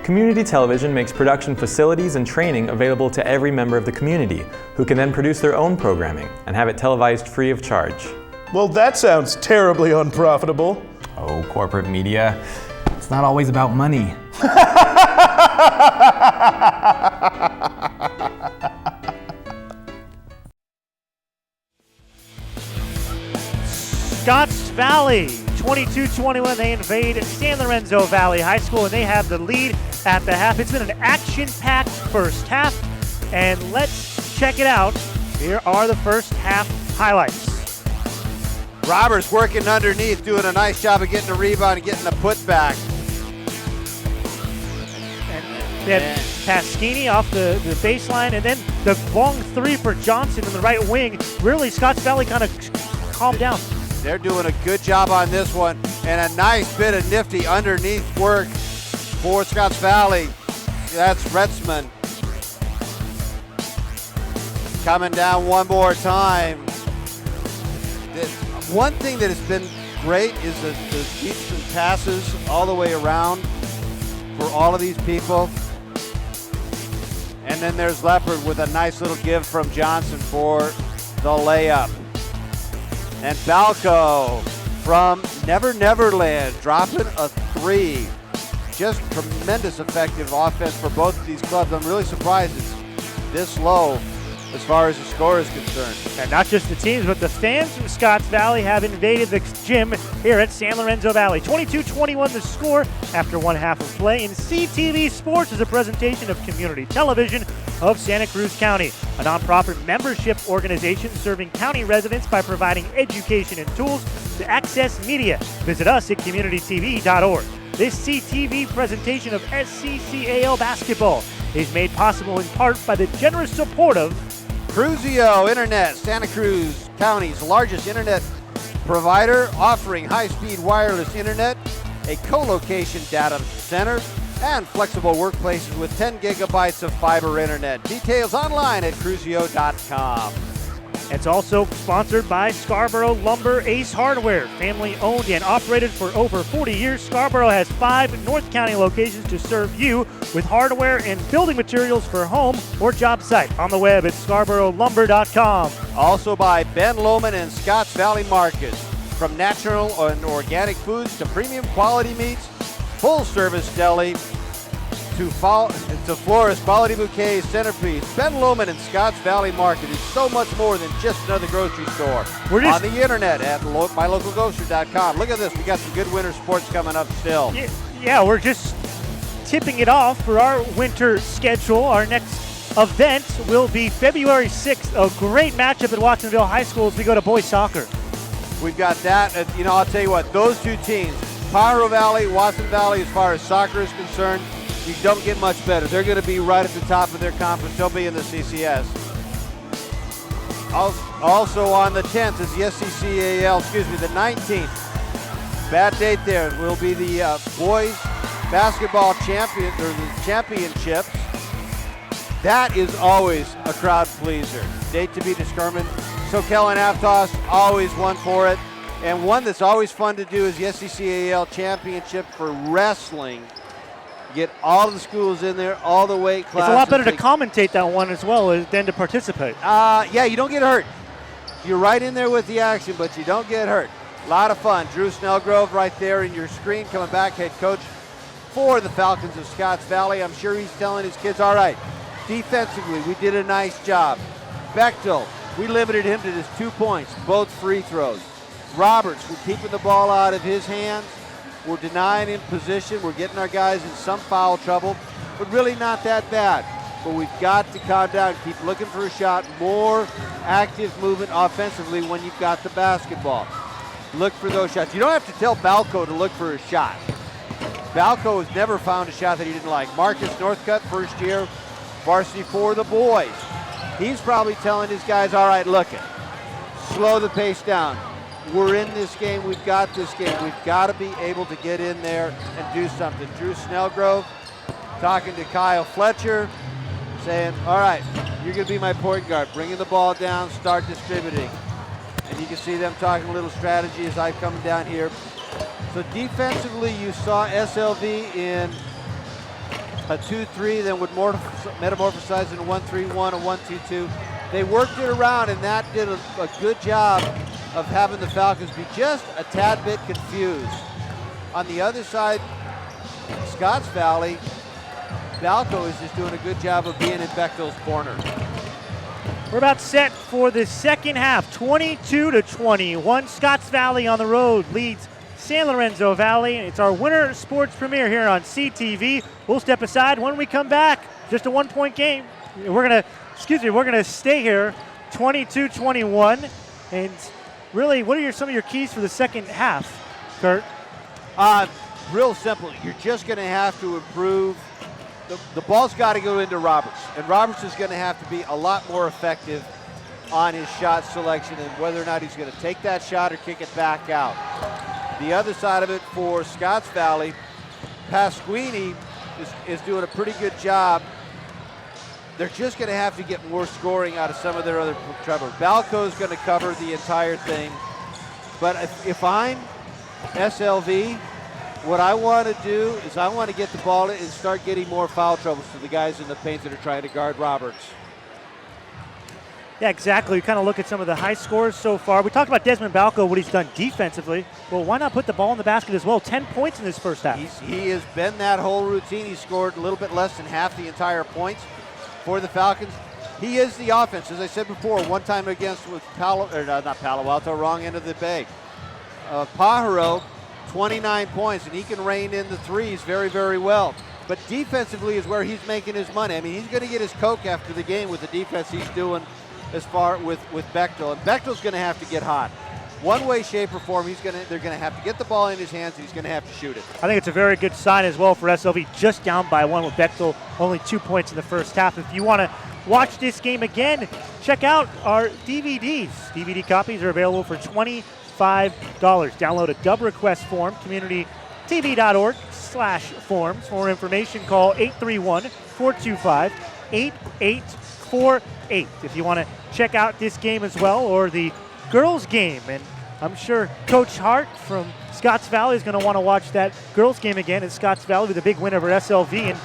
Community television makes production facilities and training available to every member of the community, who can then produce their own programming and have it televised free of charge. Well, that sounds terribly unprofitable. Oh, corporate media, it's not always about money. Scotts Valley, 22-21, they invade San Lorenzo Valley High School, and they have the lead at the half. It's been an action-packed first half, and let's check it out. Here are the first half highlights. Roberts working underneath, doing a nice job of getting a rebound and getting a putback. And then Pasquini off the baseline, and then the long three for Johnson in the right wing. Really, Scotts Valley kind of calmed down. They're doing a good job on this one, and a nice bit of nifty underneath work for Scotts Valley. That's Retzman. Coming down one more time. One thing that has been great is the deep passes all the way around for all of these people. And then there's Leopard with a nice little give from Johnson for the layup. And Balco from Never Neverland dropping a three. Just tremendous effective offense for both of these clubs. I'm really surprised it's this low as far as the score is concerned. And not just the teams, but the fans from Scotts Valley have invaded the gym here at San Lorenzo Valley. 22-21 the score after one half of play. And CTV Sports is a presentation of Community Television of Santa Cruz County, a nonprofit membership organization serving county residents by providing education and tools to access media. Visit us at communitytv.org. This CTV presentation of SCCAL Basketball is made possible in part by the generous support of Cruzio Internet, Santa Cruz County's largest internet provider, offering high-speed wireless internet, a co-location data center, and flexible workplaces with 10 gigabytes of fiber internet. Details online at cruzio.com. It's also sponsored by Scarborough Lumber Ace Hardware. Family owned and operated for over 40 years, Scarborough has 5 North County locations to serve you with hardware and building materials for home or job site. On the web at scarboroughLumber.com. Also by Ben Lomond and Scotts Valley Market. From natural and organic foods to premium quality meats, full service deli, to florist, quality bouquets, centerpiece. Ben Lomond and Scotts Valley Market is so much more than just another grocery store. We're just on the internet at mylocalgrocer.com. Look at this. We got some good winter sports coming up still. Yeah, we're just tipping it off for our winter schedule. Our next event will be February 6th. A great matchup at Watsonville High School as we go to boys soccer. We've got that. I'll tell you what, those two teams, Pajaro Valley, Watson Valley, as far as soccer is concerned, you don't get much better. They're going to be right at the top of their conference. They'll be in the CCS. Also on the 10th is the the 19th. Bad date there. Will be the boys basketball championships. That is always a crowd pleaser. Date to be determined. SoCal and Aptos always one for it. And one that's always fun to do is the SCCAL championship for wrestling. Get all of the schools in there, all the weight classes. It's a lot better to commentate that one as well than to participate. Yeah, you don't get hurt. You're right in there with the action, but you don't get hurt. A lot of fun. Drew Snellgrove right there in your screen, coming back, head coach for the Falcons of Scotts Valley. I'm sure he's telling his kids, all right, defensively, we did a nice job. Bechtel, we limited him to just 2 points, both free throws. Roberts, we're keeping the ball out of his hands. We're denying him position. We're getting our guys in some foul trouble, but really not that bad. But we've got to calm down, keep looking for a shot, more active movement offensively when you've got the basketball. Look for those shots. You don't have to tell Balco to look for a shot. Balco has never found a shot that he didn't like. Marcus Northcutt, first year varsity for the boys. He's probably telling his guys, all right, look it, slow the pace down. We're in this game. We've got this game. We've got to be able to get in there and do something. Drew Snellgrove talking to Kyle Fletcher, saying, all right, you're going to be my point guard. Bringing the ball down, start distributing. And you can see them talking a little strategy as I come down here. So defensively, you saw SLV in a 2-3, then would metamorphosize into 1-3-1, a 1-2-2. They worked it around, and that did a good job of having the Falcons be just a tad bit confused. On the other side, Scotts Valley, Balco is just doing a good job of being in Bechtel's corner. We're about set for the second half, 22-21. Scotts Valley on the road leads San Lorenzo Valley. It's our winter sports premiere here on CTV. We'll step aside when we come back. Just a 1-point game. We're gonna stay here, 22-21, and really, what are some of your keys for the second half, Kurt? Real simple. You're just going to have to improve. The ball's got to go into Roberts, and Roberts is going to have to be a lot more effective on his shot selection and whether or not he's going to take that shot or kick it back out. The other side of it for Scotts Valley, Pasquini is doing a pretty good job. They're just going to have to get more scoring out of some of their other trouble. Balco's going to cover the entire thing. But if I'm SLV, what I want to do is I want to get the ball in and start getting more foul troubles to the guys in the paint that are trying to guard Roberts. Yeah, exactly. We kind of look at some of the high scores so far. We talked about Desmond Balco, what he's done defensively. Well, why not put the ball in the basket as well? 10 points in this first half. He has been that whole routine. He scored a little bit less than half the entire points for the Falcons. He is the offense. As I said before, one time against with not Palo Alto, wrong end of the bay. Pajaro, 29 points, and he can rein in the threes very, very well. But defensively is where he's making his money. I mean, he's going to get his Coke after the game with the defense he's doing as far with Bechtel. And Bechtel's going to have to get hot. One way, shape, or form, they're going to have to get the ball in his hands, and he's going to have to shoot it. I think it's a very good sign as well for SLV, just down by 1 with Bechtel, only 2 points in the first half. If you want to watch this game again, check out our DVDs. DVD copies are available for $25. Download a dub request form, communitytv.org/forms. For more information, call 831-425-8848 if you want to check out this game as well, or the girls game. And I'm sure Coach Hart from Scotts Valley is going to want to watch that girls game again at Scotts Valley with a big win over SLV. And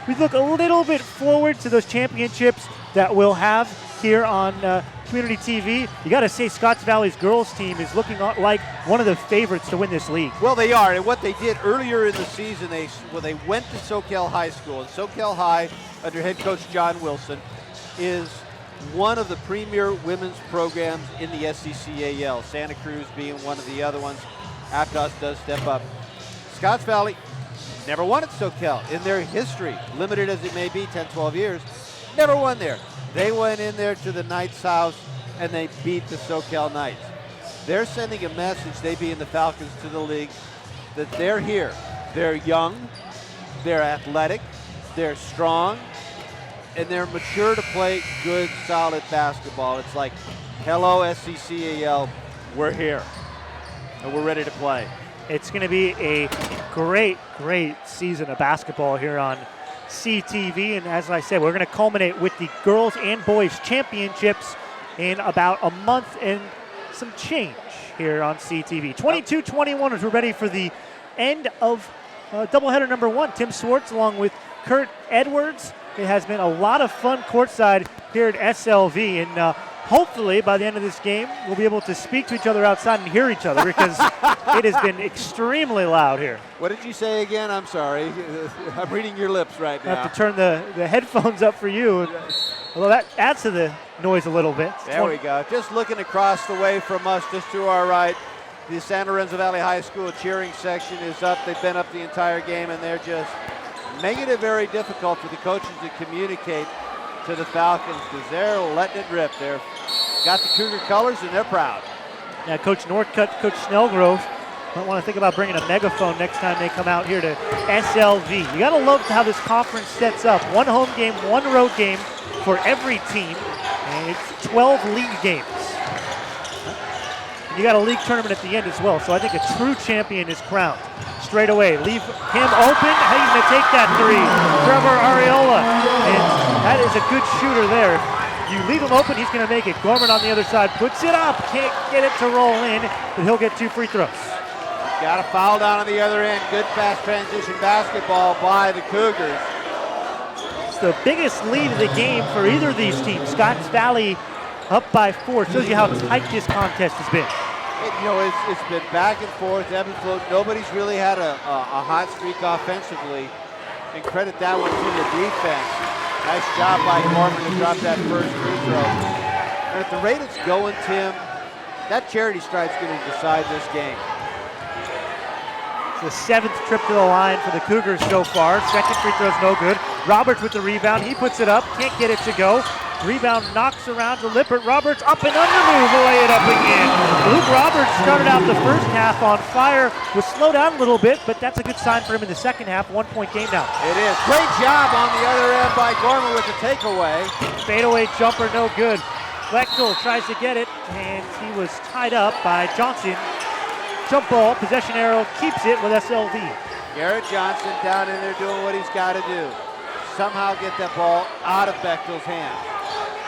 we look a little bit forward to those championships that we'll have here on Community TV. You got to say Scotts Valley's girls team is looking like one of the favorites to win this league. Well, they are, and what they did earlier in the season, they went to SoCal High School, and SoCal High, under head coach John Wilson, is one of the premier women's programs in the SCCAL, Santa Cruz being one of the other ones. Aptos does step up. Scotts Valley never won at SoCal in their history, limited as it may be, 10, 12 years, never won there. They went in there to the Knights' house, and they beat the SoCal Knights. They're sending a message, they being the Falcons, to the league, that they're here. They're young, they're athletic, they're strong, and they're mature to play good, solid basketball. It's like, hello, SCCAL, we're here, and we're ready to play. It's going to be a great, great season of basketball here on CTV. And as I said, we're going to culminate with the girls and boys championships in about a month and some change here on CTV. 22-21 as we're ready for the end of doubleheader number 1. Tim Swartz along with Kurt Edwards. It has been a lot of fun courtside here at SLV, and hopefully by the end of this game we'll be able to speak to each other outside and hear each other, because it has been extremely loud here. What did you say again? I'm sorry. I'm reading your lips right now. I have to turn the headphones up for you, although that adds to the noise a little bit. There we go. Just looking across the way from us, just to our right, the San Lorenzo Valley High School cheering section is up. They've been up the entire game, and they're just making it very difficult for the coaches to communicate to the Falcons, because they're letting it rip. They've got the Cougar colors, and they're proud. Yeah, Coach Northcutt, Coach Snellgrove might want to think about bringing a megaphone next time they come out here to SLV. You got to love how this conference sets up. One home game, one road game for every team, and it's 12 league games. And you got a league tournament at the end as well, so I think a true champion is crowned. Straight away, leave him open. How he's going to take that three? Trevor Areola, and that is a good shooter there. You leave him open, he's going to make it. Gorman on the other side puts it up. Can't get it to roll in, but he'll get 2 free throws. Got a foul down on the other end. Good fast transition basketball by the Cougars. It's the biggest lead of the game for either of these teams. Scotts Valley up by 4. Shows you how tight this contest has been. It's been back and forth, ebb and flow. Nobody's really had a hot streak offensively, and credit that one to the defense. Nice job by Gorman to drop that first free throw. And at the rate it's going, Tim, that charity stripe's going to decide this game. It's the 7th trip to the line for the Cougars so far. Second free throw's no good. Roberts with the rebound. He puts it up. Can't get it to go. Rebound knocks around to Lippert. Roberts up and under move. Lay it up again. Luke Roberts started out the first half on fire. Was slowed down a little bit, but that's a good sign for him in the second half. 1-point game now. It is. Great job on the other end by Gorman with the takeaway. Fadeaway jumper, no good. Bechtel tries to get it, and he was tied up by Johnson. Jump ball, possession arrow, keeps it with SLV. Garrett Johnson down in there doing what he's got to do. Somehow get that ball out of Bechtel's hands.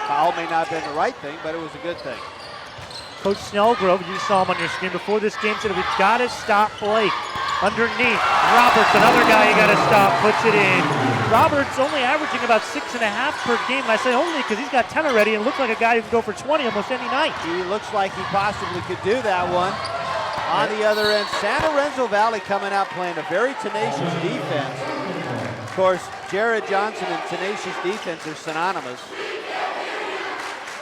Foul may not have been the right thing, but it was a good thing. Coach Snellgrove, you saw him on your screen before this game, said we've got to stop Blake. Underneath, Roberts, another guy you got to stop, puts it in. Roberts only averaging about 6.5 per game. And I say only because he's got 10 already and looks like a guy who can go for 20 almost any night. He looks like he possibly could do that one. On the other end, San Lorenzo Valley coming out playing a very tenacious defense. Of course, Jared Johnson and tenacious defense are synonymous.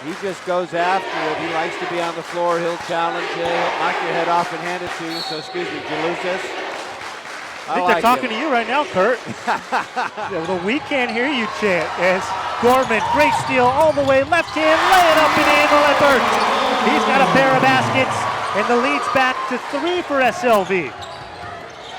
He just goes after it. He likes to be on the floor. He'll challenge you. He'll knock your head off and hand it to you. So, excuse me, did you lose this? I think they're talking to you right now, Kurt. The "we can't hear you" chant as Gorman, great steal all the way, left hand, lay it up and in, Lippert. He's got a pair of baskets, and the lead's back to 3 for SLV.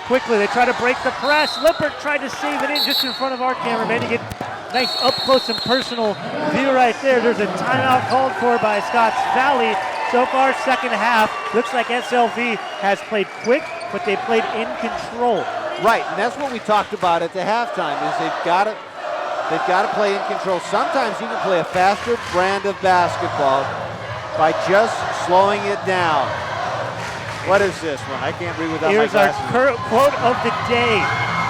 Quickly, they try to break the press. Lippert tried to save it in just in front of our cameraman. You get nice up close and personal view right there. There's a timeout called for by Scotts Valley. So far, second half, looks like SLV has played quick, but they played in control. Right, and that's what we talked about at the halftime, is they've got to play in control. Sometimes you can play a faster brand of basketball by just slowing it down. What is this one? I can't read without Here's my our glasses. quote of the day.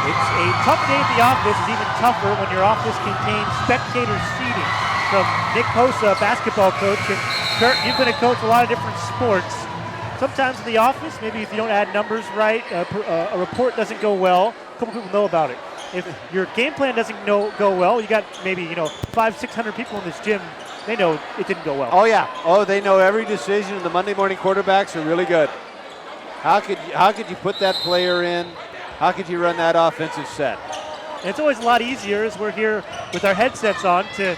It's a tough day at the office. It's even tougher when your office contains spectator seating. From Nick Posa, basketball coach. And Kurt, you've been a coach a lot of different sports. Sometimes in the office, maybe if you don't add numbers right, a report doesn't go well, a couple people know about it. If your game plan doesn't go well, you got maybe 500-600 people in this gym, they know it didn't go well. Oh yeah, they know every decision, and the Monday morning quarterbacks are really good. How could you put that player in? How could you run that offensive set? And it's always a lot easier as we're here with our headsets on to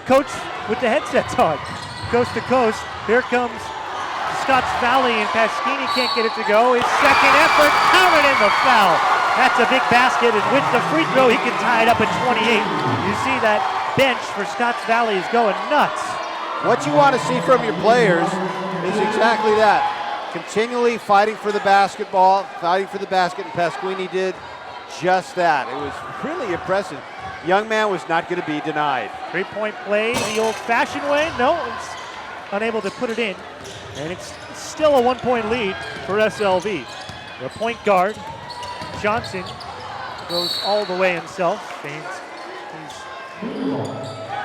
coach with the headsets on. Coast to coast, here comes Scotts Valley, and Pasquini can't get it to go. His second effort, counted in the foul. That's a big basket, and with the free throw, he can tie it up at 28. You see that bench for Scotts Valley is going nuts. What you want to see from your players is exactly that. Continually fighting for the basketball, fighting for the basket, and Pasquini did just that. It was really impressive. Young man was not going to be denied. Three-point play the old-fashioned way. No, it's unable to put it in. And it's still a 1-point lead for SLV. The point guard, Johnson, goes all the way himself. And he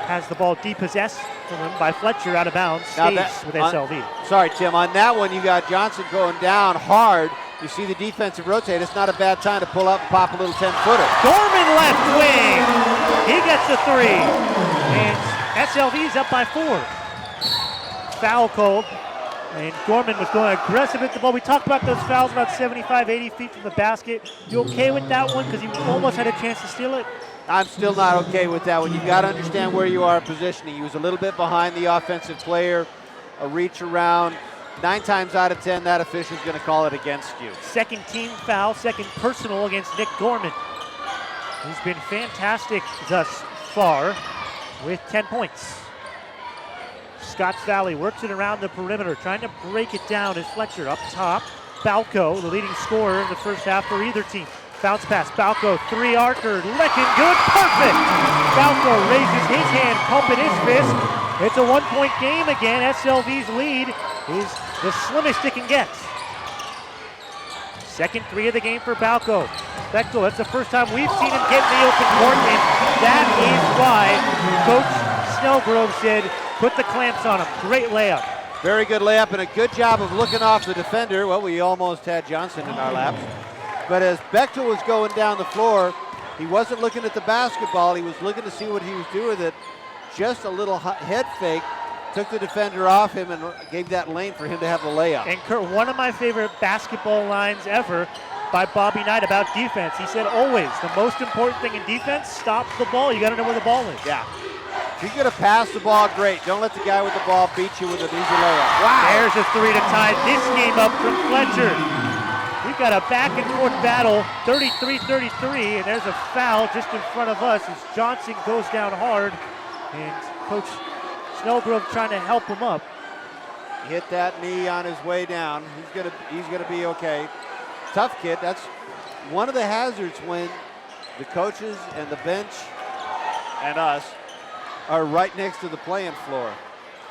has the ball depossessed from him by Fletcher out of bounds. Stays with SLV. Sorry, Tim. On that one, you got Johnson going down hard. You see the defensive rotate. It's not a bad time to pull up and pop a little 10-footer. Gorman left wing. He gets the 3. And SLV's up by 4. Foul called. And Gorman was going aggressive at the ball. We talked about those fouls about 75, 80 feet from the basket. You okay with that one? Because he almost had a chance to steal it. I'm still not okay with that one. You've got to understand where you are in positioning. He was a little bit behind the offensive player, a reach around. 9 times out of 10, that official's going to call it against you. Second team foul, second personal against Nick Gorman. He's been fantastic thus far with 10 points. Scotts Valley works it around the perimeter, trying to break it down as Fletcher up top. Balco, the leading scorer in the first half for either team. Bounce pass, Balco, 3-archer, looking good, perfect! Balco raises his hand, pumping his fist. It's a 1-point game again. SLV's lead is the slimmest it can get. Second 3 of the game for Balco. Bechtel, that's the first time we've seen him get in the open court, and that is why Coach Snellgrove said, put the clamps on him. Great layup. Very good layup and a good job of looking off the defender. Well, we almost had Johnson in our laps. But as Bechtel was going down the floor, he wasn't looking at the basketball. He was looking to see what he was doing with it. Just a little head fake, took the defender off him and gave that lane for him to have the layup. And Kurt, one of my favorite basketball lines ever by Bobby Knight about defense. He said, always, the most important thing in defense, stop the ball. You got to know where the ball is. Yeah. If you're going to pass the ball, great. Don't let the guy with the ball beat you with an easy layup. Wow. There's a 3 to tie this game up from Fletcher. We've got a back and forth battle, 33-33, and there's a foul just in front of us as Johnson goes down hard, and Coach Snellgrove trying to help him up. Hit that knee on his way down. He's gonna be okay. Tough kid. That's one of the hazards when the coaches and the bench and us are right next to the playing floor.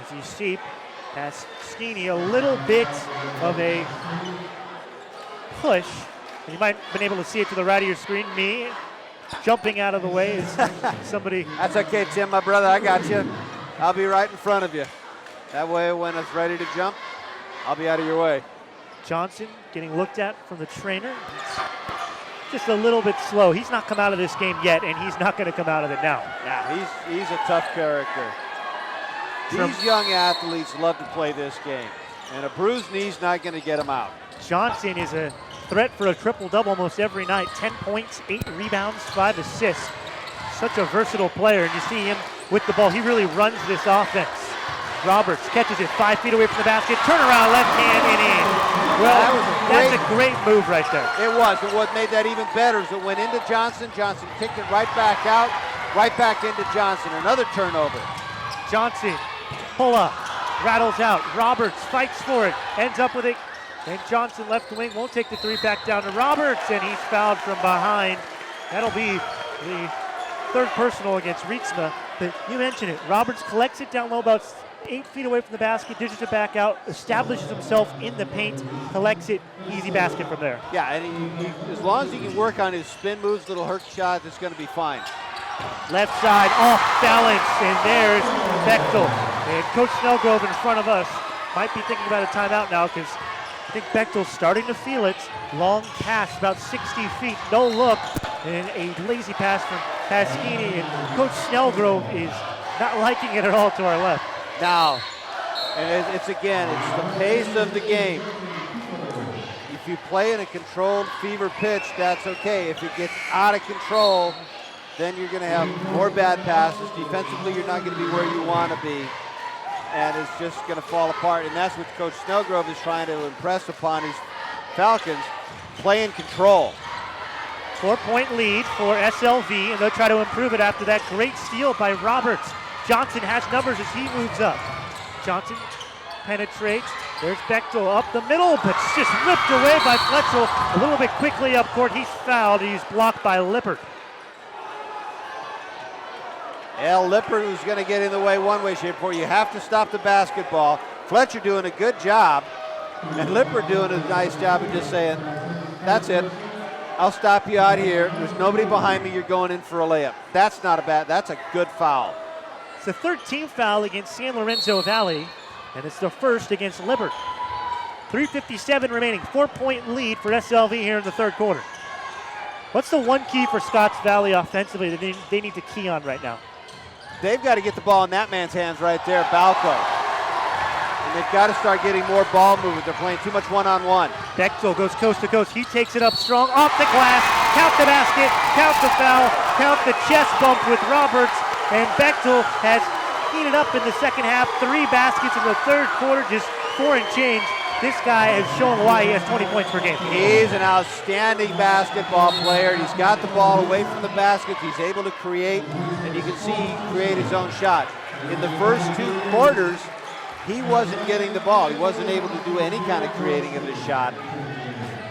As you see, past Skeeny, a little bit of a push. And you might have been able to see it to the right of your screen. Me jumping out of the way as somebody. That's okay, Tim, my brother. I got you. I'll be right in front of you. That way, when it's ready to jump, I'll be out of your way. Johnson getting looked at from the trainer. Just a little bit slow. He's not come out of this game yet, and he's not going to come out of it now. Yeah, he's a tough character. These young athletes love to play this game, and a bruised knee's not going to get them out. Johnson is a threat for a triple-double almost every night. 10 points, 8 rebounds, 5 assists. Such a versatile player, and you see him with the ball. He really runs this offense. Roberts catches it 5 feet away from the basket. Turnaround, left hand, and in. Well, that's a great move right there. It was, but what made that even better is it went into Johnson. Johnson kicked it right back out, right back into Johnson. Another turnover. Johnson, pull up, rattles out. Roberts fights for it, ends up with it. And Johnson left wing won't take the three, back down to Roberts, and he's fouled from behind. That'll be the third personal against Rietzma. But you mentioned it. Roberts collects it down low, about 8 feet away from the basket, dishes it back out, establishes himself in the paint, collects it, easy basket from there. Yeah, and he, as long as he can work on his spin moves, little hook shots, it's going to be fine. Left side, off balance, and there's Bechtel. And Coach Snellgrove in front of us might be thinking about a timeout now, because I think Bechtel's starting to feel it. Long pass, about 60 feet, no look, and a lazy pass from Pasquini, and Coach Snellgrove is not liking it at all to our left. Now, and it's the pace of the game. If you play in a controlled fever pitch, that's okay. If it gets out of control, then you're going to have more bad passes. Defensively, you're not going to be where you want to be, and it's just going to fall apart. And that's what Coach Snellgrove is trying to impress upon his Falcons, play in control. 4-point lead for SLV, and they'll try to improve it after that great steal by Roberts. Johnson has numbers as he moves up. Johnson penetrates. There's Bechtel up the middle, but it's just ripped away by Fletcher a little bit quickly up court. He's fouled. He's blocked by Lippert. Lippert was going to get in the way one way, shape, or form. You have to stop the basketball. Fletcher doing a good job, and Lippert doing a nice job of just saying, that's it. I'll stop you out here. There's nobody behind me. You're going in for a layup. That's not a bad, that's a good foul. It's the 13th foul against San Lorenzo Valley, and it's the first against Lippert. 3:57 remaining, 4-point lead for SLV here in the third quarter. What's the one key for Scotts Valley offensively that they need to key on right now? They've got to get the ball in that man's hands right there, Balco. And they've got to start getting more ball movement. They're playing too much one-on-one. Bechtel goes coast to coast. He takes it up strong, off the glass, count the basket, count the foul, count the chest bump with Roberts. And Bechtel has heated up in the second half. 3 baskets in the third quarter, just 4 and change. This guy has shown why he has 20 points per game. He's an outstanding basketball player. He's got the ball away from the basket. He's able to create, and you can see he create his own shot. In the first 2 quarters, he wasn't getting the ball. He wasn't able to do any kind of creating of his shot.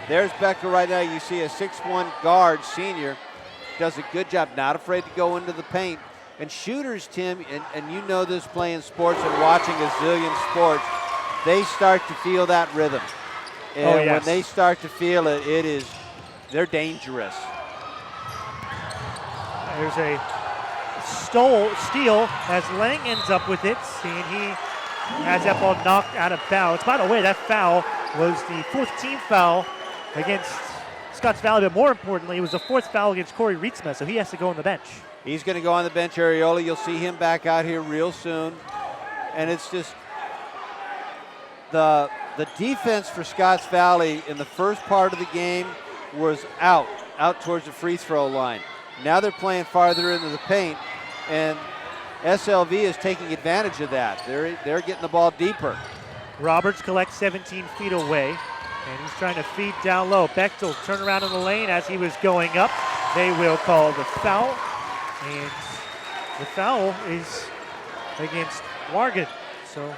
There's Bechtel right now. You see a 6'1" guard, senior, does a good job, not afraid to go into the paint. And shooters, Tim, and you know this playing sports and watching a zillion sports, they start to feel that rhythm. And when they start to feel it, they're dangerous. There's a steal as Lang ends up with it, and he has that ball knocked out of bounds. By the way, that foul was the 4th team foul against Scotts Valley, but more importantly, it was the 4th foul against Corey Rietzma, so he has to go on the bench. He's going to go on the bench, Areola. You'll see him back out here real soon. And it's just the defense for Scotts Valley in the first part of the game was out towards the free throw line. Now they're playing farther into the paint, and SLV is taking advantage of that. They're getting the ball deeper. Roberts collects 17 feet away, and he's trying to feed down low. Bechtel turn around in the lane as he was going up. They will call the foul, and the foul is against Wargan. So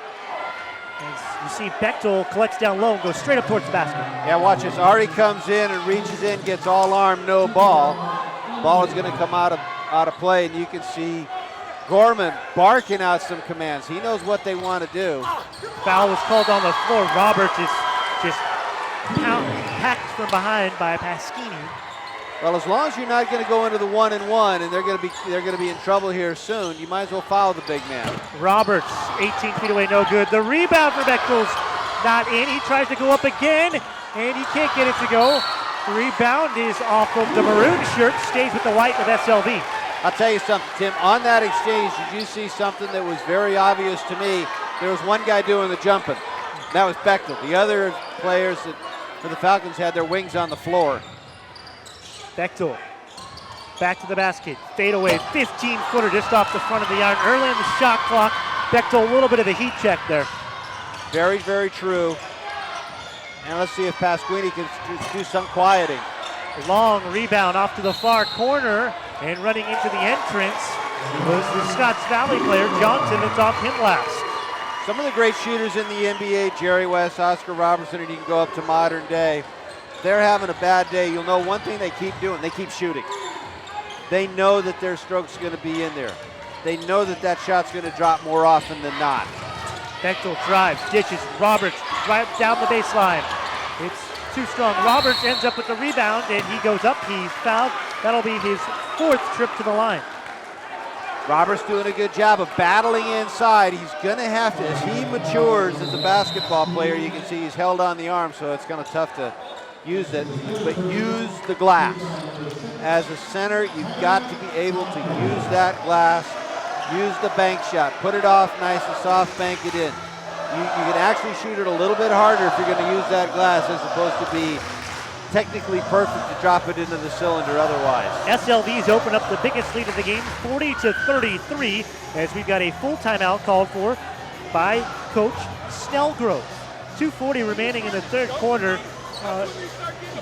as you see, Bechtel collects down low and goes straight up towards the basket. Yeah, watch this. Ari comes in and reaches in, gets all arm, no ball. Ball is going to come out of play, and you can see Gorman barking out some commands. He knows what they want to do. Foul was called on the floor. Roberts is just packed from behind by Pasquini. Well, as long as you're not going to go into the 1-and-1, and they're going to be in trouble here soon, you might as well foul the big man. Roberts, 18 feet away, no good. The rebound for Bechtel's not in. He tries to go up again, and he can't get it to go. The rebound is off of the maroon shirt, stays with the white of SLV. I'll tell you something, Tim. On that exchange, did you see something that was very obvious to me? There was one guy doing the jumping. That was Bechtel. The other players for the Falcons had their wings on the floor. Bechtel back to the basket. Fade away, 15-footer just off the front of the iron. Early in the shot clock, Bechtel a little bit of a heat check there. Very, very true. And let's see if Pasquini can do some quieting. Long rebound off to the far corner, and running into the entrance was the Scotts Valley player, Johnson, that's off him last. Some of the great shooters in the NBA, Jerry West, Oscar Robertson, and you can go up to modern day, they're having a bad day. You'll know one thing they keep doing, they keep shooting. They know that their stroke's going to be in there. They know that that shot's going to drop more often than not. Bechtel drives, dishes, Roberts right down the baseline. It's too strong. Roberts ends up with the rebound, and he goes up. He's fouled. That'll be his 4th trip to the line. Roberts doing a good job of battling inside. He's going to have to, as he matures as a basketball player, you can see he's held on the arm, so it's kind of tough to use it, but use the glass. As a center, you've got to be able to use that glass, use the bank shot, put it off nice and soft bank it in. You can actually shoot it a little bit harder if you're going to use that glass as opposed to be technically perfect to drop it into the cylinder otherwise. SLV's open up the biggest lead of the game, 40-33, as we've got a full timeout called for by Coach Snellgrove. 2:40 remaining in the third quarter.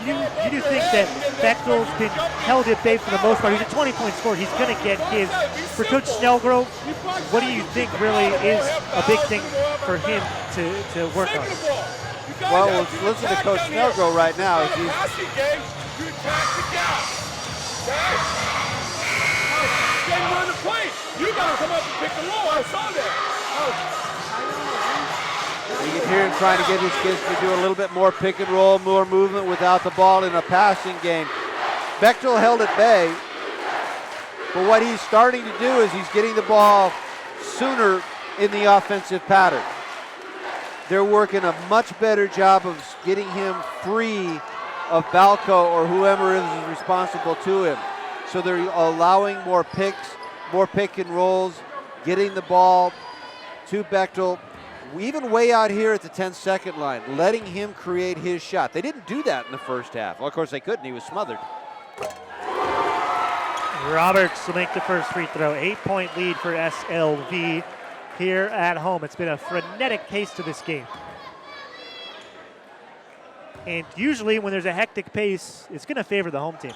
You do think that Bechtel's been held at bay for the most part. He's a 20-point scorer. He's going to get his. For Coach Snellgrove, what do you think really is a big thing for him to work on? Well, we'll listen to Coach Snellgrove right now. As he's run the play. You got to come up and pick the roll. I saw that. You can hear him trying to get his kids to do a little bit more pick and roll, more movement without the ball in a passing game. Bechtel held at bay, but what he's starting to do is he's getting the ball sooner in the offensive pattern. They're working a much better job of getting him free of Balco or whoever is responsible to him. So they're allowing more picks, more pick and rolls, getting the ball to Bechtel. Even way out here at the 10-second line, letting him create his shot. They didn't do that in the first half. Well, of course they couldn't. He was smothered. Roberts will make the first free throw. 8-point lead for SLV here at home. It's been a frenetic pace to this game. And usually when there's a hectic pace, it's going to favor the home team.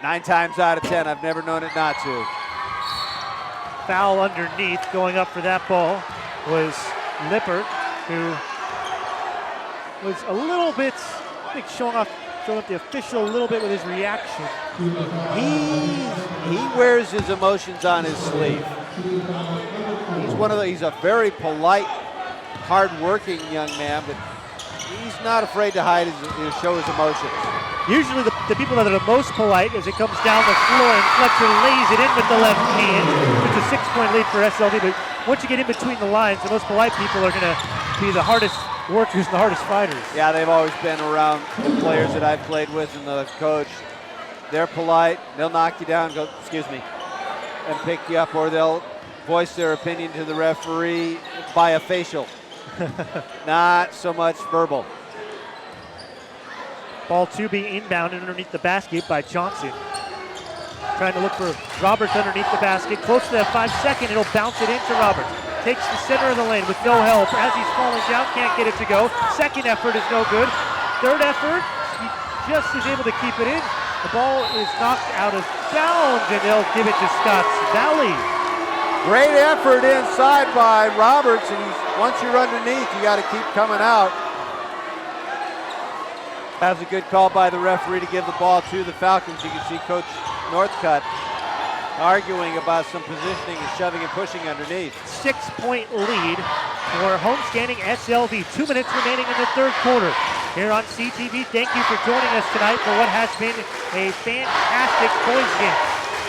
9 times out of 10, I've never known it not to. Foul underneath. Going up for that ball was Lippert, who was a little bit, I think, showing up the official a little bit with his reaction. He wears his emotions on his sleeve. He's a very polite, hard-working young man, but he's not afraid to hide show his emotions. Usually the people that are the most polite as it comes down the floor, and Fletcher lays it in with the left hand. It's a 6-point lead for SLV, but once you get in between the lines, the most polite people are going to be the hardest workers and the hardest fighters. Yeah, they've always been around the players that I've played with and the coach. They're polite. They'll knock you down, go, excuse me, and pick you up, or they'll voice their opinion to the referee by a facial. Not so much verbal. Ball to be inbounded underneath the basket by Johnson. Trying to look for Roberts underneath the basket. Close to that 5-second, it'll bounce it into Roberts. Takes the center of the lane with no help. As he's falling down, can't get it to go. Second effort is no good. Third effort, he just is able to keep it in. The ball is knocked out of bounds, and they'll give it to Scotts Valley. Great effort inside by Roberts, and once you're underneath, you got to keep coming out. That was a good call by the referee to give the ball to the Falcons. You can see Coach Northcutt arguing about some positioning and shoving and pushing underneath. 6-point lead for homestanding SLV. 2 minutes remaining in the third quarter. Here on CTV, thank you for joining us tonight for what has been a fantastic boys game.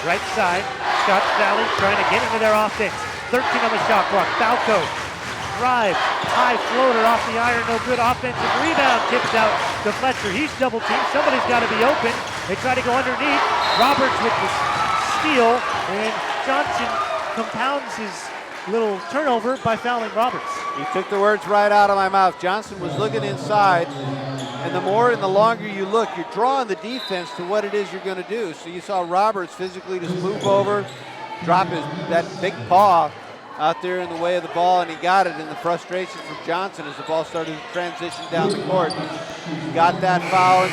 Right side, Scotts Valley trying to get into their offense. 13 on the shot clock. Balco drive, high floater off the iron, no good. Offensive rebound, tips out to Fletcher. He's double teamed. Somebody's got to be open. They try to go underneath. Roberts with the steal, and Johnson compounds his little turnover by fouling Roberts. You took the words right out of my mouth. Johnson was looking inside, and the more and the longer you look, you're drawing the defense to what it is you're going to do. So you saw Roberts physically just move over, drop that big paw out there in the way of the ball, and he got it in the frustration from Johnson as the ball started to transition down the court. Got that foul.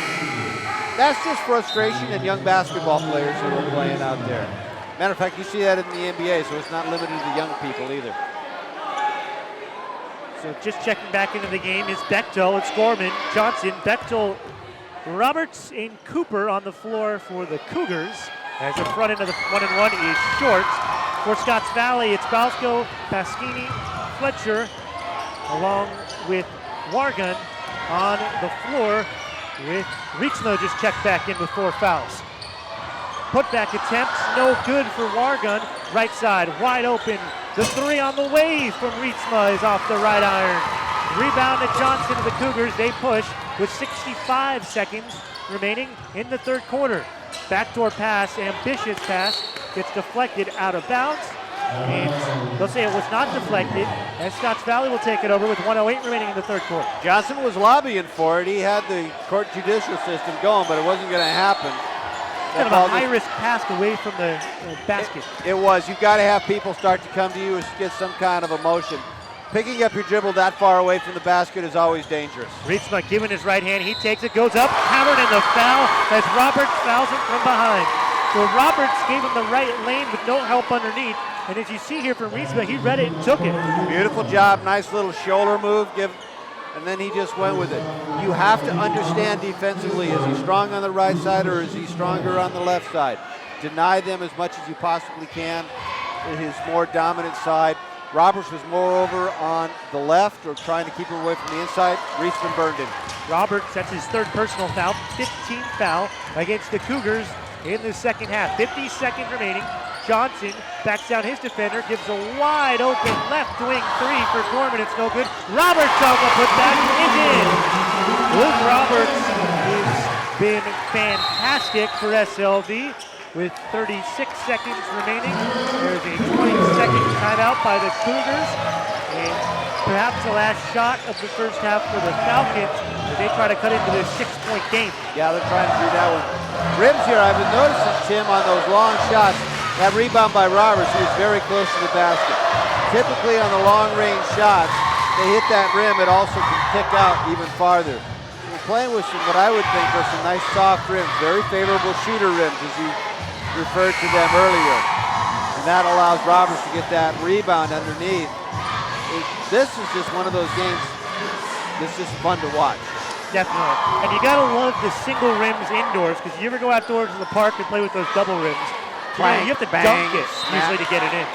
That's just frustration in young basketball players who are playing out there. Matter of fact, you see that in the NBA, so it's not limited to young people either. So just checking back into the game is Bechtel. It's Gorman, Johnson, Bechtel, Roberts, and Cooper on the floor for the Cougars. As the front end of the 1-and-1 is short. For Scotts Valley, it's Balsco, Baskini, Fletcher, along with Wargun on the floor, with Rietsma just checked back in with 4 fouls. Putback attempt, no good for Wargun. Right side, wide open. The 3 on the way from Rietsma is off the right iron. Rebound to Johnson of the Cougars. They push with 65 seconds remaining in the third quarter. Backdoor pass, ambitious pass, gets deflected out of bounds. And they'll say it was not deflected, and Scotts Valley will take it over with 1:08 remaining in the third quarter. Johnson was lobbying for it. He had the court judicial system going, but it wasn't going to happen. Kind of a high-risk pass away from the basket. It was. You've got to have people start to come to you and get some kind of emotion. Picking up your dribble that far away from the basket is always dangerous. Rietsma giving his right hand. He takes it, goes up, hammered in the foul as Roberts fouls him from behind. So Roberts gave him the right lane with no help underneath. And as you see here from Rietsma, he read it and took it. Beautiful job. Nice little shoulder move. And then he just went with it. You have to understand defensively, is he strong on the right side or is he stronger on the left side? Deny them as much as you possibly can in his more dominant side. Roberts was more over on the left or trying to keep him away from the inside. Reached and burned him. Roberts, that's his third personal foul, 15th foul against the Cougars in the second half. 50 seconds remaining. Johnson backs down his defender, gives a wide open left wing 3 for Gorman. It's no good. Roberts on the putback is in. Luke Roberts has been fantastic for SLV with 36 seconds remaining. There's a 20-second timeout by the Cougars, and perhaps the last shot of the first half for the Falcons as they try to cut into this 6-point game. Yeah, they're trying to do that one. Rims here, I've been noticing, Tim, on those long shots. That rebound by Roberts, he was very close to the basket. Typically on the long-range shots, they hit that rim, it also can kick out even farther. We're playing with what I would think are some nice soft rims, very favorable shooter rims, as you referred to them earlier. And that allows Roberts to get that rebound underneath. This is just one of those games that's just fun to watch. Definitely. And you gotta love the single rims indoors, because you ever go outdoors in the park and play with those double rims, Bang, you have to bang, dunk it snap. usually to get it in.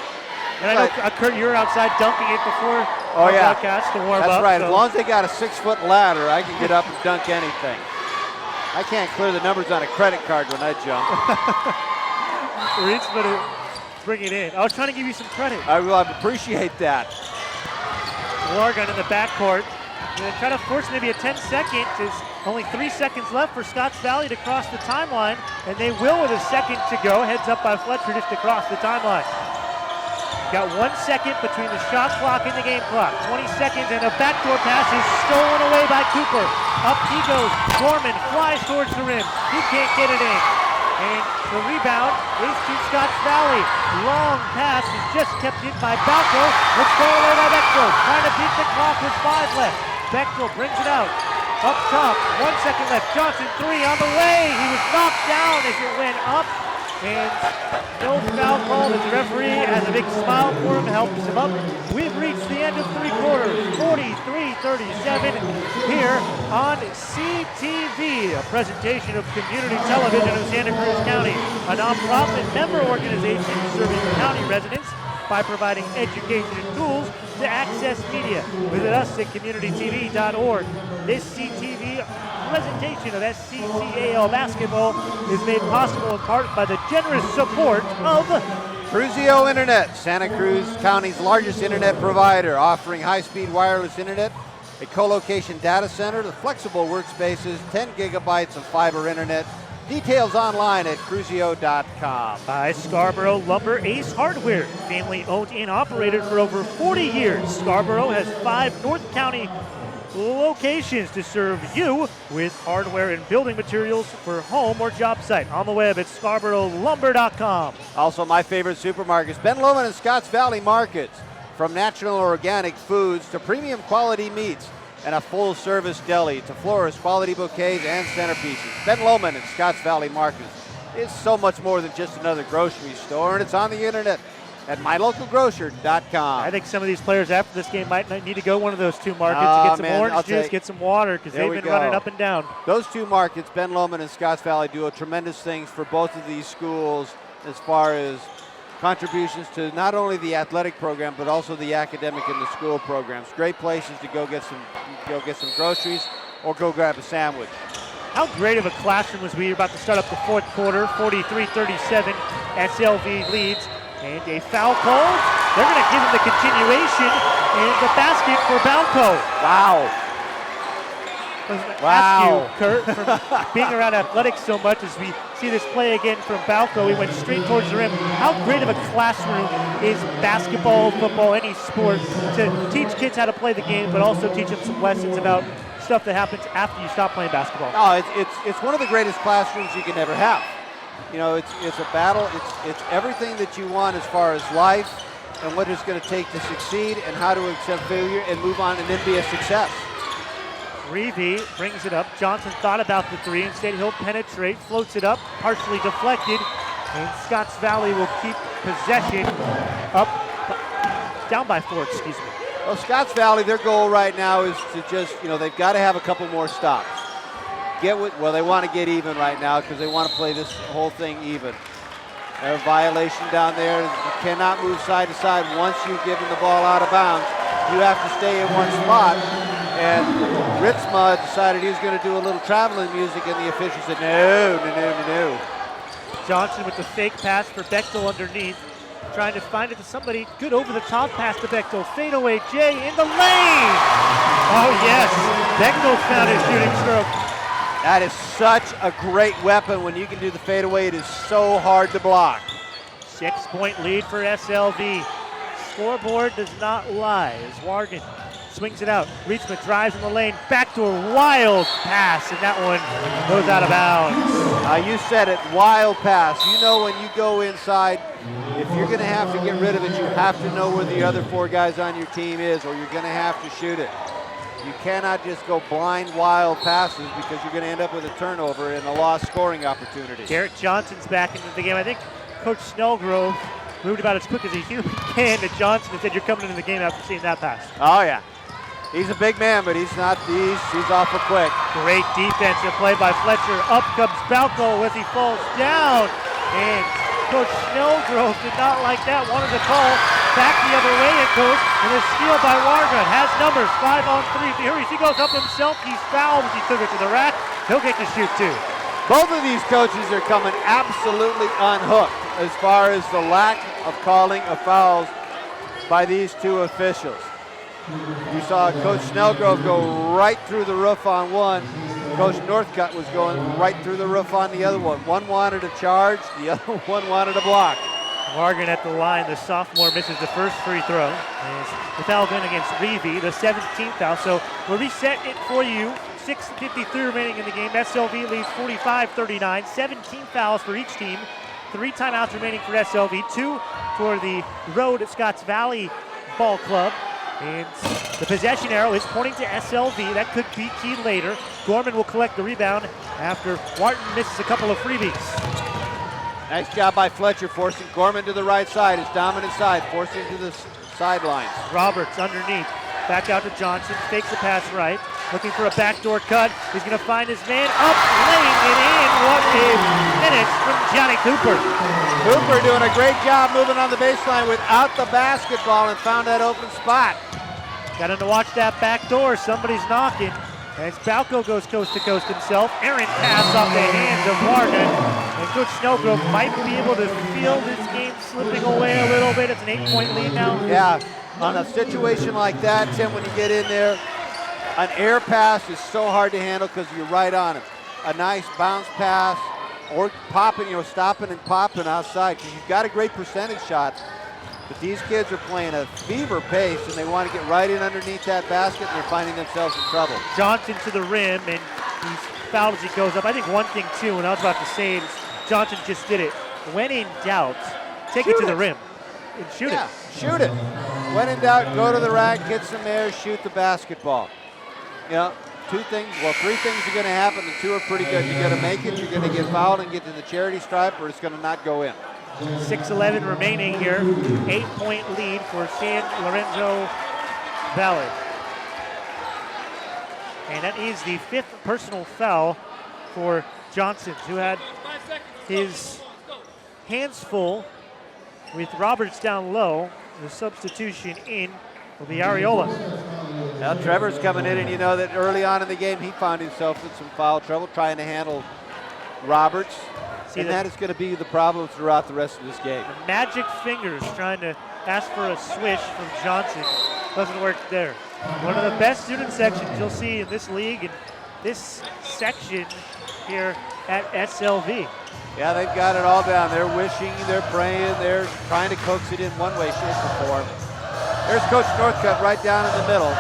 And I know, Kurt, you were outside dunking it before our broadcast to warm up. That's right. So. As long as they got a 6-foot ladder, I can get up and dunk anything. I can't clear the numbers on a credit card when I jump. Rietsma to bring it in. I was trying to give you some credit. I will appreciate that. Wargun in the backcourt. Try to force maybe a 10-second. There's only 3 seconds left for Scotts Valley to cross the timeline, and they will with a second to go. Heads up by Fletcher just to cross the timeline. Got 1 second between the shot clock and the game clock. 20 seconds, and a backdoor pass is stolen away by Cooper. Up he goes. Gorman flies towards the rim. He can't get it in. And the rebound is to Scotts Valley. Long pass is just kept in by Balco. It's stolen away by Bechtel. Trying to beat the clock with 5 left. Bechtel brings it out. Up top, 1 second left. Johnson 3 on the way. He was knocked down as it went up. And no foul call. The referee has a big smile for him, helps him up. We've reached the end of 3 quarters, 43-37 here on CTV, a presentation of Community Television of Santa Cruz County, a nonprofit member organization serving county residents by providing education and tools to access media. Visit us at communitytv.org. This CTV presentation of SCCAL Basketball is made possible in part by the generous support of Cruzio Internet, Santa Cruz County's largest internet provider, offering high-speed wireless internet, a co-location data center, the flexible workspaces, 10 gigabytes of fiber internet, Details online at cruzio.com. By Scarborough Lumber Ace Hardware, family owned and operated for over 40 years. Scarborough has 5 North County locations to serve you with hardware and building materials for home or job site. On the web at scarboroughLumber.com. Also, my favorite supermarkets, Ben Lomond and Scotts Valley Markets. From natural organic foods to premium quality meats and a full-service deli to florists, quality bouquets, and centerpieces. Ben Lomond and Scotts Valley Markets is so much more than just another grocery store, and it's on the internet at mylocalgrocer.com. I think some of these players after this game might need to go one of those 2 markets to get some orange juice, get some water, because they've been running up and down. Those 2 markets, Ben Lomond and Scotts Valley, do tremendous things for both of these schools as far as contributions to not only the athletic program but also the academic and the school programs. Great places to go get some groceries or go grab a sandwich. How great of a classroom was we about to start up the 4th quarter? 43-37, SLV leads, and a foul called. They're going to give him the continuation and the basket for Balco. Wow. Ask you, Kurt, from being around athletics so much as we see this play again from Balco. He went straight towards the rim. How great of a classroom is basketball, football, any sport, to teach kids how to play the game, but also teach them some lessons about stuff that happens after you stop playing basketball. No, it's one of the greatest classrooms you can ever have. You know, it's a battle. It's everything that you want as far as life and what it's going to take to succeed and how to accept failure and move on and then be a success. Reeve brings it up. Johnson thought about the 3. Instead, he'll penetrate, floats it up, partially deflected, and Scotts Valley will keep possession down by 4, excuse me. Well, Scotts Valley, their goal right now is to just, they've got to have a couple more stops. They want to get even right now because they want to play this whole thing even. There's a violation down there. You cannot move side to side once you've given the ball out of bounds. You have to stay in one spot. And Ritzma decided he was going to do a little traveling music, and the official said, no. Johnson with the fake pass for Bechtel underneath, trying to find it to somebody. Good over-the-top pass to Bechtel. Fadeaway, Jay in the lane. Oh, yes. Bechtel found his shooting stroke. That is such a great weapon. When you can do the fadeaway, it is so hard to block. 6-point lead for SLV. Scoreboard does not lie as Wargan swings it out. Reachman drives in the lane, backdoor wild pass, and that one goes out of bounds. You said it, wild pass. You know when you go inside, if you're going to have to get rid of it, you have to know where the other 4 guys on your team is, or you're going to have to shoot it. You cannot just go blind wild passes because you're going to end up with a turnover and a lost scoring opportunity. Garrett Johnson's back into the game. I think Coach Snellgrove moved about as quick as a human can to Johnson and said, you're coming into the game after seeing that pass. Oh, yeah. He's a big man, but he's awful quick. Great defensive play by Fletcher. Up comes Balco as he falls down. And Coach Snellgrove did not like that. Wanted to call. Back the other way it goes. And a steal by Warga. Has numbers. 5-on-3. Here he goes up himself. He's fouled as he took it to the rack. He'll get to shoot 2. Both of these coaches are coming absolutely unhooked as far as the lack of calling of fouls by these 2 officials. You saw Coach Snellgrove go right through the roof on one. Coach Northcutt was going right through the roof on the other one. One wanted to charge, the other one wanted to block. Morgan at the line, the sophomore misses the first free throw. The foul going against Reeve, the 17th foul. So we'll reset it for you. 6:53 remaining in the game. SLV leads 45-39. 17 fouls for each team. 3 timeouts remaining for SLV. 2 for the road at Scotts Valley Ball Club. And the possession arrow is pointing to SLV. That could be key later. Gorman will collect the rebound after Wharton misses a couple of freebies. Nice job by Fletcher, forcing Gorman to the right side, his dominant side, forcing to the sidelines. Roberts underneath. Back out to Johnson. Fakes the pass right. Looking for a backdoor cut. He's going to find his man up, laying it in. What a finish from Johnny Cooper. Cooper doing a great job moving on the baseline without the basketball and found that open spot. Got him to watch that back door. Somebody's knocking. As Balco goes coast to coast himself. Errant pass off the hands of Morgan. And Coach Snellgrove might be able to feel this game slipping away a little bit. It's an 8-point lead now. Yeah, on a situation like that, Tim, when you get in there, an air pass is so hard to handle because you're right on him. A nice bounce pass or popping, stopping and popping outside, because you've got a great percentage shot. But these kids are playing a fever pace, and they want to get right in underneath that basket, and they're finding themselves in trouble. Johnson to the rim, and he's fouled as he goes up. I think one thing, too, and I was about to say, is Johnson just did it. When in doubt, take it to the rim and shoot it. Shoot it. When in doubt, go to the rack, get some air, shoot the basketball. Three things are going to happen. The two are pretty good. You're going to make it, you're going to get fouled and get to the charity stripe, or it's going to not go in. 6:11 remaining here. 8-point lead for San Lorenzo Valley. And that is the 5th personal foul for Johnson, who had his hands full with Roberts down low. The substitution in will be Ariola. Now Trevor's coming in, and you know that early on in the game he found himself in some foul trouble trying to handle Roberts. And that is going to be the problem throughout the rest of this game. The magic fingers trying to ask for a swish from Johnson. Doesn't work there. One of the best student sections you'll see in this league, and this section here at SLV. Yeah, they've got it all down. They're wishing, they're praying, they're trying to coax it in one way, shape, or form. There's Coach Northcutt right down in the middle.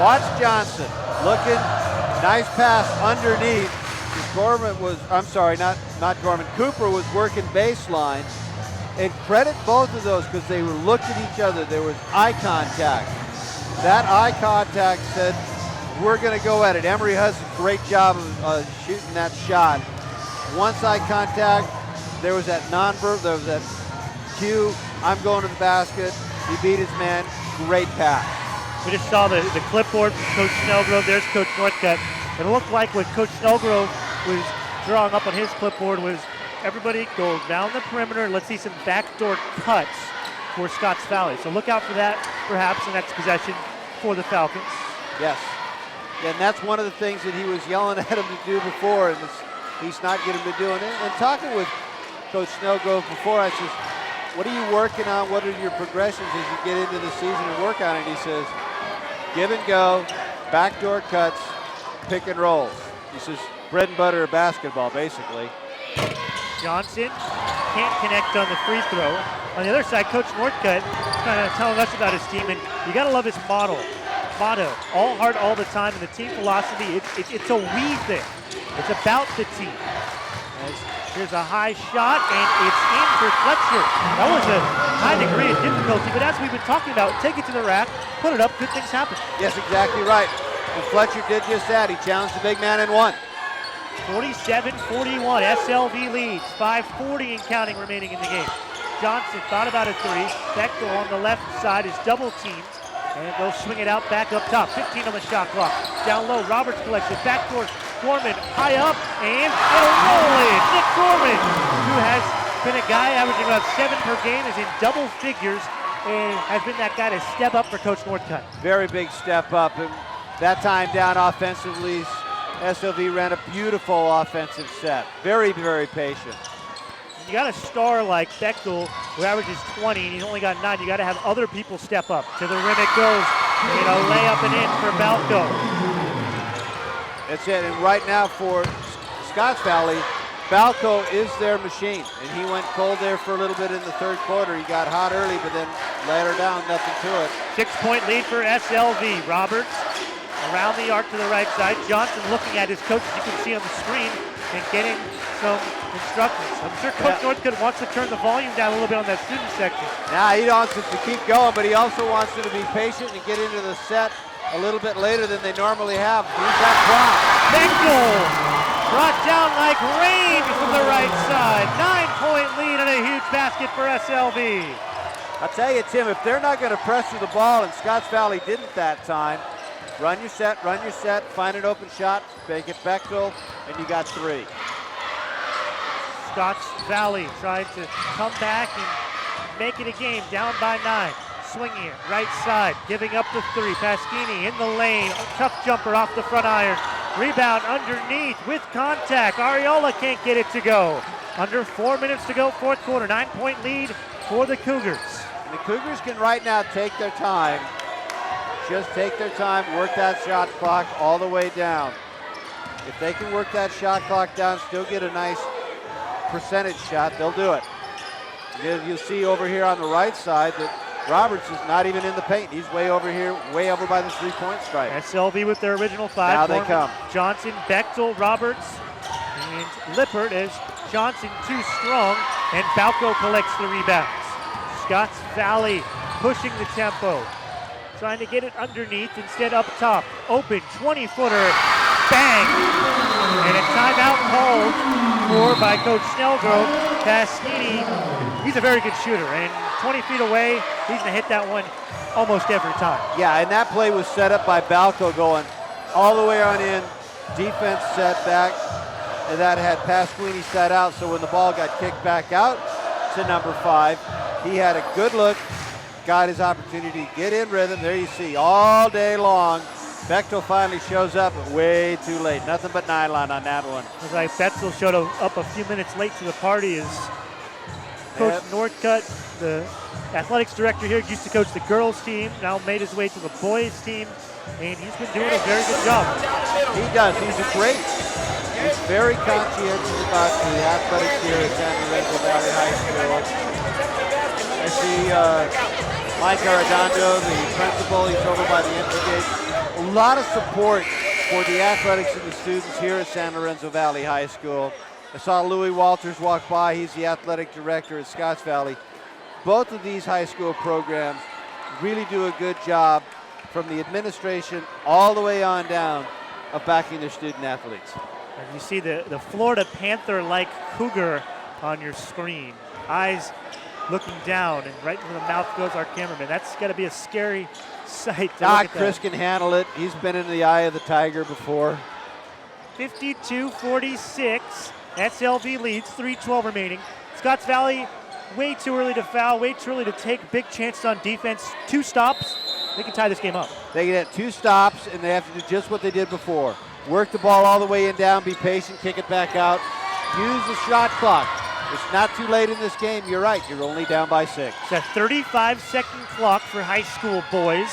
Watch Johnson looking, nice pass underneath. Gorman was, I'm sorry, not Gorman. Cooper was working baseline. And credit both of those because they looked at each other. There was eye contact. That eye contact said, we're going to go at it. Emery has a great job of shooting that shot. Once eye contact, there was that nonverbal, there was that cue, I'm going to the basket. He beat his man. Great pass. We just saw the clipboard from Coach Snellgrove. There's Coach Northcutt. It looked like what Coach Snellgrove was drawing up on his clipboard was everybody go down the perimeter. Let's see some backdoor cuts for Scotts Valley. So look out for that, perhaps, the next possession for the Falcons. Yes. And that's one of the things that he was yelling at him to do before, and he's not getting him to do it. And talking with Coach Snellgrove before, I says, what are you working on? What are your progressions as you get into the season and work on it? And he says, give and go, backdoor cuts, pick and rolls. He says, bread and butter of basketball, basically. Johnson can't connect on the free throw. On the other side, Coach Northcutt kind of telling us about his team, and you got to love his motto, all heart, all the time, and the team philosophy, it's a we thing. It's about the team. Here's a high shot, and it's in for Fletcher. That was a high degree of difficulty, but as we've been talking about, take it to the rack, put it up, good things happen. Yes, exactly right. And Fletcher did just that. He challenged the big man and won. 47-41, SLV leads, 5:40 and counting remaining in the game. Johnson thought about a three. Bechtel on the left side is double teamed, and they'll swing it out back up top. 15 on the shot clock. Down low, Roberts collection, backdoor, Gorman high up, and it'll roll in. Nick Gorman, who has been a guy averaging about 7 per game, is in double figures, and has been that guy to step up for Coach Northcutt. Very big step up, and that time down offensively, SLV ran a beautiful offensive set. Very, very patient. You got a star like Bechtel, who averages 20, and he's only got 9. You got to have other people step up. To the rim it goes. Layup and in for Balco. That's it. And right now for Scotts Valley, Balco is their machine. And he went cold there for a little bit in the third quarter. He got hot early, but then let her down, nothing to it. 6-point lead for SLV. Roberts around the arc to the right side. Johnson looking at his coach, as you can see on the screen, and getting some instructions. I'm sure Coach Northcutt wants to turn the volume down a little bit on that student section. Now he wants them to keep going, but he also wants them to be patient and get into the set a little bit later than they normally have. He's that prop. Bechtel brought down like rain from the right side. 9-point lead and a huge basket for SLV. I'll tell you, Tim, if they're not going to pressure the ball, and Scotts Valley didn't that time, run your set, find an open shot, make it Bechtel, and you got 3. Scotts Valley trying to come back and make it a game, down by 9. Swinging it, right side, giving up the 3. Pasquini in the lane, tough jumper off the front iron. Rebound underneath with contact. Ariola can't get it to go. Under 4 minutes to go, fourth quarter. 9-point lead for the Cougars. And the Cougars can right now take their time. Just take their time, work that shot clock all the way down. If they can work that shot clock down, still get a nice percentage shot, they'll do it. You'll see over here on the right side that Roberts is not even in the paint. He's way over here, way over by the three-point stripe. SLV with their original five. Now they come. Johnson, Bechtel, Roberts, and Lippert as Johnson too strong, and Balco collects the rebounds. Scotts Valley pushing the tempo, trying to get it underneath, instead up top. Open 20-footer, bang! And a timeout called for by Coach Snellgrove. Pastini, he's a very good shooter, and 20 feet away, he's gonna hit that one almost every time. Yeah, and that play was set up by Balco going all the way on in, defense set back, and that had Pasquini set out, so when the ball got kicked back out to number 5, he had a good look, got his opportunity to get in rhythm. There you see, all day long, Bechtel finally shows up, but way too late. Nothing but nylon on that one. Looks like Bechtel showed up a few minutes late to the party as Coach Northcutt, the athletics director here, used to coach the girls team, now made his way to the boys team, and he's been doing a very good job. He does, he's very conscientious about the athletics here at San Lorenzo Valley High School. I see Mike Arredondo, the principal, he's over by the entry gate. A lot of support for the athletics and the students here at San Lorenzo Valley High School. I saw Louis Walters walk by. He's the athletic director at Scotts Valley. Both of these high school programs really do a good job from the administration all the way on down of backing their student athletes. And you see the Florida Panther-like cougar on your screen. Eyes looking down, and right where the mouth goes our cameraman. That's got to be a scary sight to look at. Chris can handle it. He's been in the eye of the tiger before. 52-46. SLV leads, 3:12 remaining. Scotts Valley, way too early to foul, way too early to take big chances on defense. 2 stops, they can tie this game up. They get 2 stops, and they have to do just what they did before. Work the ball all the way in down, be patient, kick it back out. Use the shot clock. It's not too late in this game. You're right, you're only down by 6. It's a 35-second clock for high school boys,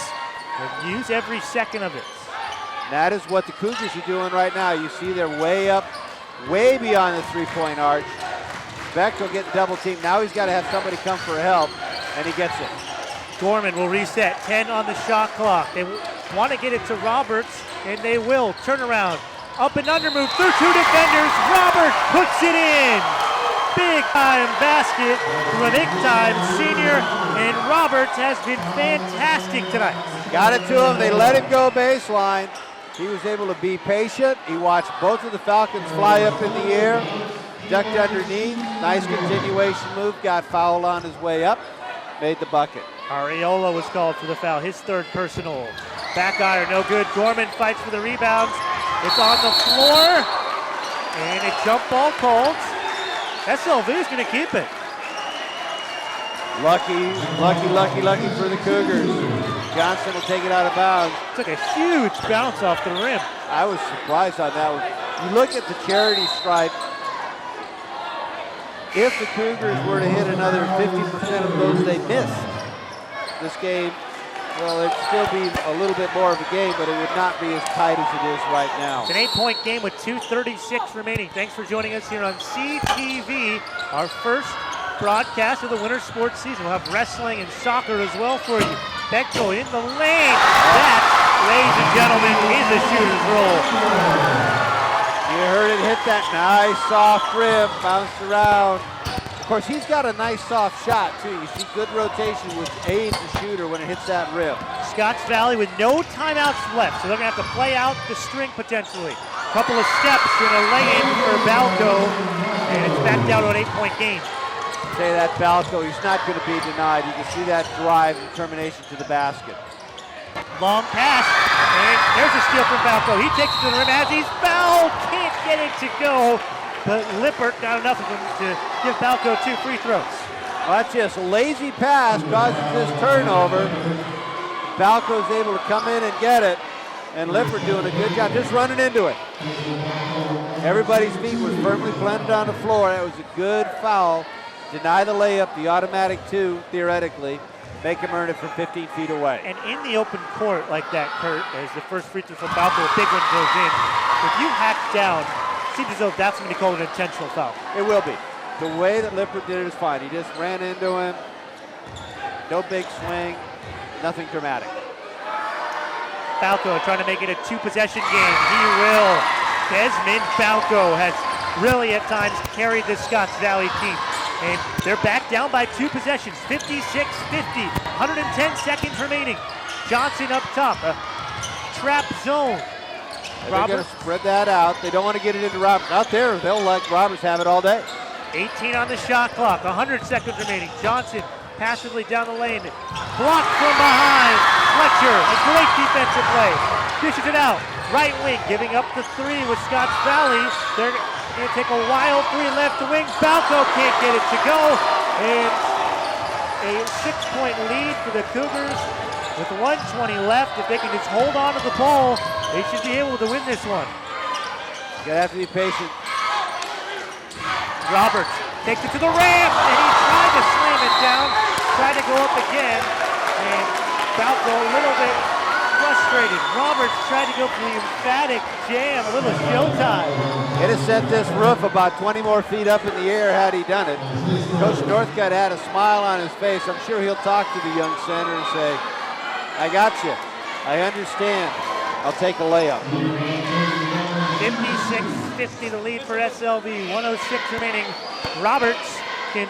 and use every second of it. And that is what the Cougars are doing right now. You see they're way up, way beyond the three-point arch. Bechtel getting double teamed. Now he's got to have somebody come for help, and he gets it. Gorman will reset, 10 on the shot clock. They want to get it to Roberts, and they will. Turnaround, up and under move through 2 defenders. Roberts puts it in. Big time basket from a big time senior, and Roberts has been fantastic tonight. Got it to him, they let him go baseline. He was able to be patient. He watched both of the Falcons fly up in the air, ducked underneath, nice continuation move, got fouled on his way up, made the bucket. Areola was called for the foul, his 3rd personal. Back iron, no good. Gorman fights for the rebounds. It's on the floor, and a jump ball called. SLV is going to keep it. Lucky for the Cougars. Johnson will take it out of bounds. Took a huge bounce off the rim. I was surprised on that one. You look at the charity stripe. If the Cougars were to hit another 50% of those they missed, this game, well, it'd still be a little bit more of a game, but it would not be as tight as it is right now. It's an 8-point game with 2:36 remaining. Thanks for joining us here on CTV, our first broadcast of the winter sports season. We'll have wrestling and soccer as well for you. Bechtel in the lane. That, ladies and gentlemen, is a shooter's roll. You heard it hit that nice soft rim, bounced around. Of course, he's got a nice soft shot, too. You see good rotation, which aids the shooter when it hits that rim. Scotts Valley with no timeouts left, so they're going to have to play out the string potentially. Couple of steps and a lay-in for Balco, and it's back down to an 8-point game. Say that Balco, he's not going to be denied. You can see that drive and determination to the basket. Long pass, and there's a steal from Balco. He takes it to the rim as he's fouled. Can't get it to go. But Lippert got enough of him to give Balco 2 free throws. Well, that's just a lazy pass causes this turnover. Balco's able to come in and get it, and Lippert doing a good job just running into it. Everybody's feet was firmly planted on the floor. That was a good foul. Deny the layup, the automatic 2, theoretically. make him earn it from 15 feet away. And in the open court like that, Kurt, as the first free throw from Balco, a big one goes in. If you hack down, seems as though that's going to be called an intentional foul. It will be. The way that Lippert did it is fine. He just ran into him. No big swing. Nothing dramatic. Balco trying to make it a two-possession game. He will. Desmond Balco has really at times carried the Scotts Valley team. And they're back down by 2 possessions, 56-50, 110 seconds remaining. Johnson up top, a trap zone. They're going to spread that out. They don't want to get it into Roberts. Out there, they'll let Roberts have it all day. 18 on the shot clock, 100 seconds remaining. Johnson passively down the lane, blocked from behind. Fletcher, a great defensive play. Dishes it out, right wing, giving up the 3 with Scotts Valley. They're going to take a wild 3 left to wing. Balco can't get it to go. And a 6-point lead for the Cougars with 1:20 left. If they can just hold on to the ball, they should be able to win this one. You're going to have to be patient. Roberts takes it to the ramp, and he tried to slam it down, tried to go up again, and Balco a little bit frustrated. Roberts tried to go for the emphatic jam, a little showtime. It has sent this roof about 20 more feet up in the air had he done it. Coach Northcutt had a smile on his face. I'm sure he'll talk to the young center and say, I got you. I understand. I'll take a layup. 56-50 the lead for SLV, 106 remaining. Roberts can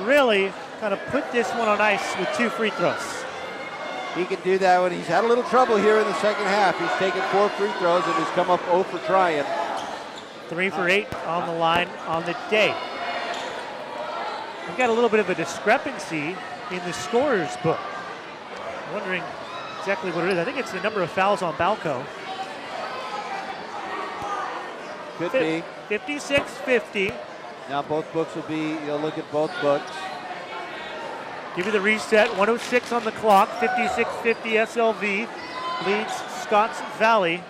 really kind of put this one on ice with 2 free throws. He can do that when he's had a little trouble here in the second half. He's taken 4 free throws and he's come up 0 for trying. 3 for 8 on the line on the day. We've got a little bit of a discrepancy in the scorer's book. I'm wondering exactly what it is. I think it's the number of fouls on Balco. Could be. 56-50. Now both books will be, you'll look at both books. Give you the reset, 106 on the clock, 56-50 SLV leads Scotts Valley.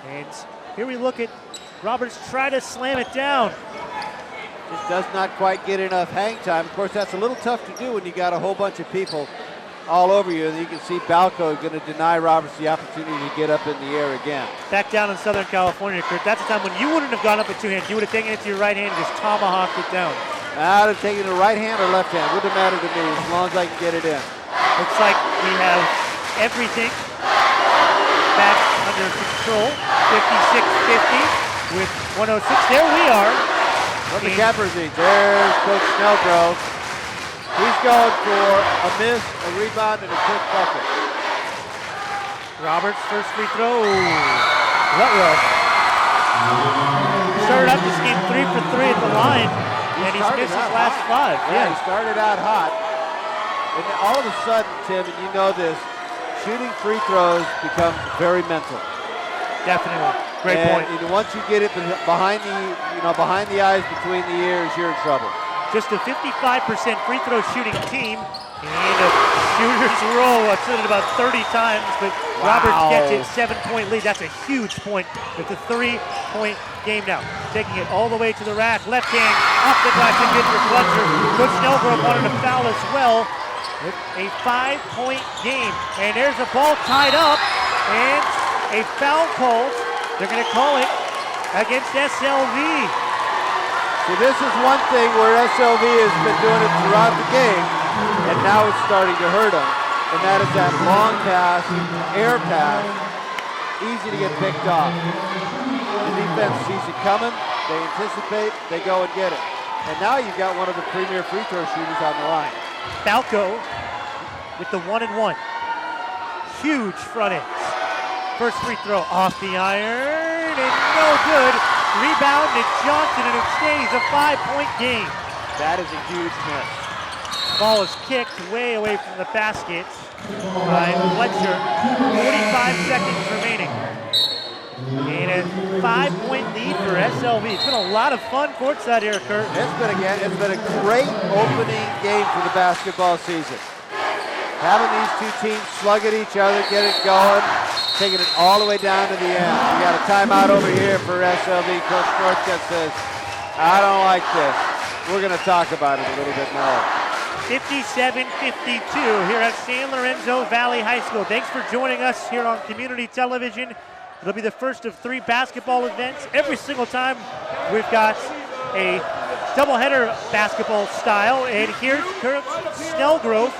And here we look at Roberts try to slam it down. Just does not quite get enough hang time. Of course, that's a little tough to do when you got a whole bunch of people all over you. And you can see Balco going to deny Roberts the opportunity to get up in the air again. Back down in Southern California, Kurt, that's a time when you wouldn't have gone up with 2 hands. You would have taken it to your right hand and just tomahawked it down. I'd have taken the right hand or left hand. Wouldn't have mattered to me as long as I can get it in. Looks like we have everything back under control. 56-50 with 106. There we are. From the Caperzine, there's Coach Snellgrove. He's going for a miss, a rebound, and a quick bucket. Roberts' first free throw. Lutwell started out this game 3 for 3 at the line, and he's missed his last 5. Yeah, he started out hot. And then all of a sudden, Tim, and you know this, shooting free throws becomes very mental. Definitely. Great point. And once you get it behind the eyes, between the ears, you're in trouble. Just a 55% free throw shooting team, and a shooter's roll. I've said it about 30 times, but Roberts gets it, 7-point lead. That's a huge point. It's a 3-point game now. Taking it all the way to the rack. Left hand off the glass again for Fletcher. Coach Snellgrove wanted a foul as well. With a 5-point game. And there's a ball tied up, and a foul called. They're going to call it against SLV. So this is one thing where SLV has been doing it throughout the game, and now it's starting to hurt them. And that is that long pass, air pass, easy to get picked off. The defense sees it coming, they anticipate, they go and get it. And now you've got one of the premier free throw shooters on the line. Balco with the 1-and-1. Huge front ends. First free throw off the iron, and no good. Rebound to Johnson, and it stays a 5-point game. That is a huge miss. Ball is kicked way away from the basket by Fletcher. 45 seconds remaining. And a 5-point lead for SLV. It's been a lot of fun courtside here, Kurt. It's been a great opening game for the basketball season. Having these two teams slug at each other, get it going, taking it all the way down to the end. We got a timeout over here for SLV. Coach Northcutt says, I don't like this. We're going to talk about it a little bit more. 57-52 here at San Lorenzo Valley High School. Thanks for joining us here on Community Television. It'll be the first of 3 basketball events. Every single time we've got a doubleheader basketball style, and here's Kurt Snellgrove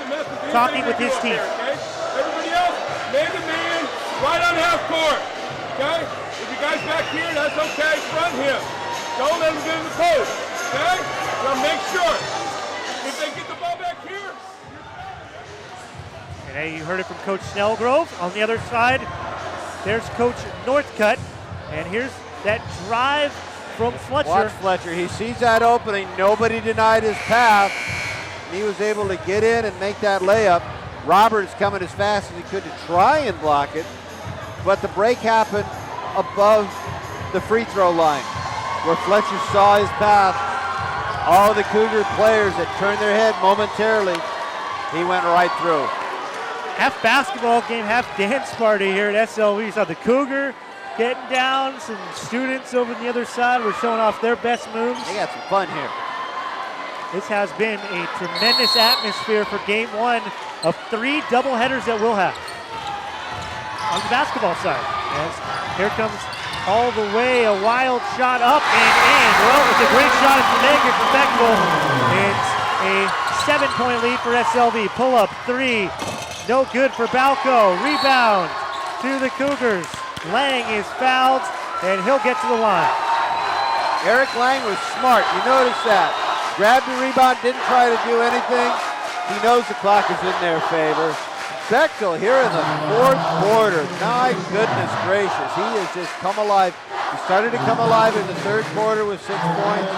talking with his team. Everybody else, man to man, right on half court. Okay? If you guys back here, that's okay. Front him. Don't let him get in the post. Okay? Now make sure. If they get the ball back here. And hey, you heard it from Coach Snellgrove. On the other side, there's Coach Northcutt. And here's that drive from Fletcher. Watch Fletcher. He sees that opening. Nobody denied his path. He was able to get in and make that layup. Roberts coming as fast as he could to try and block it. But the break happened above the free throw line where Fletcher saw his path. All the Cougar players that turned their head momentarily, he went right through. Half basketball game, half dance party here at SLV. You saw the Cougar getting down. Some students over on the other side were showing off their best moves. They got some fun here. This has been a tremendous atmosphere for game 1 of 3 doubleheaders that we'll have on the basketball side. As here comes all the way a wild shot up and in. Well, it's a great shot to make it respectable. It's a 7-point lead for SLV. Pull up 3. No good for Balco. Rebound to the Cougars. Lang is fouled, and he'll get to the line. Eric Lang was smart. You notice that. Grabbed the rebound, didn't try to do anything. He knows the clock is in their favor. Bechtel here in the 4th quarter. My goodness gracious. He has just come alive. He started to come alive in the 3rd quarter with 6 points.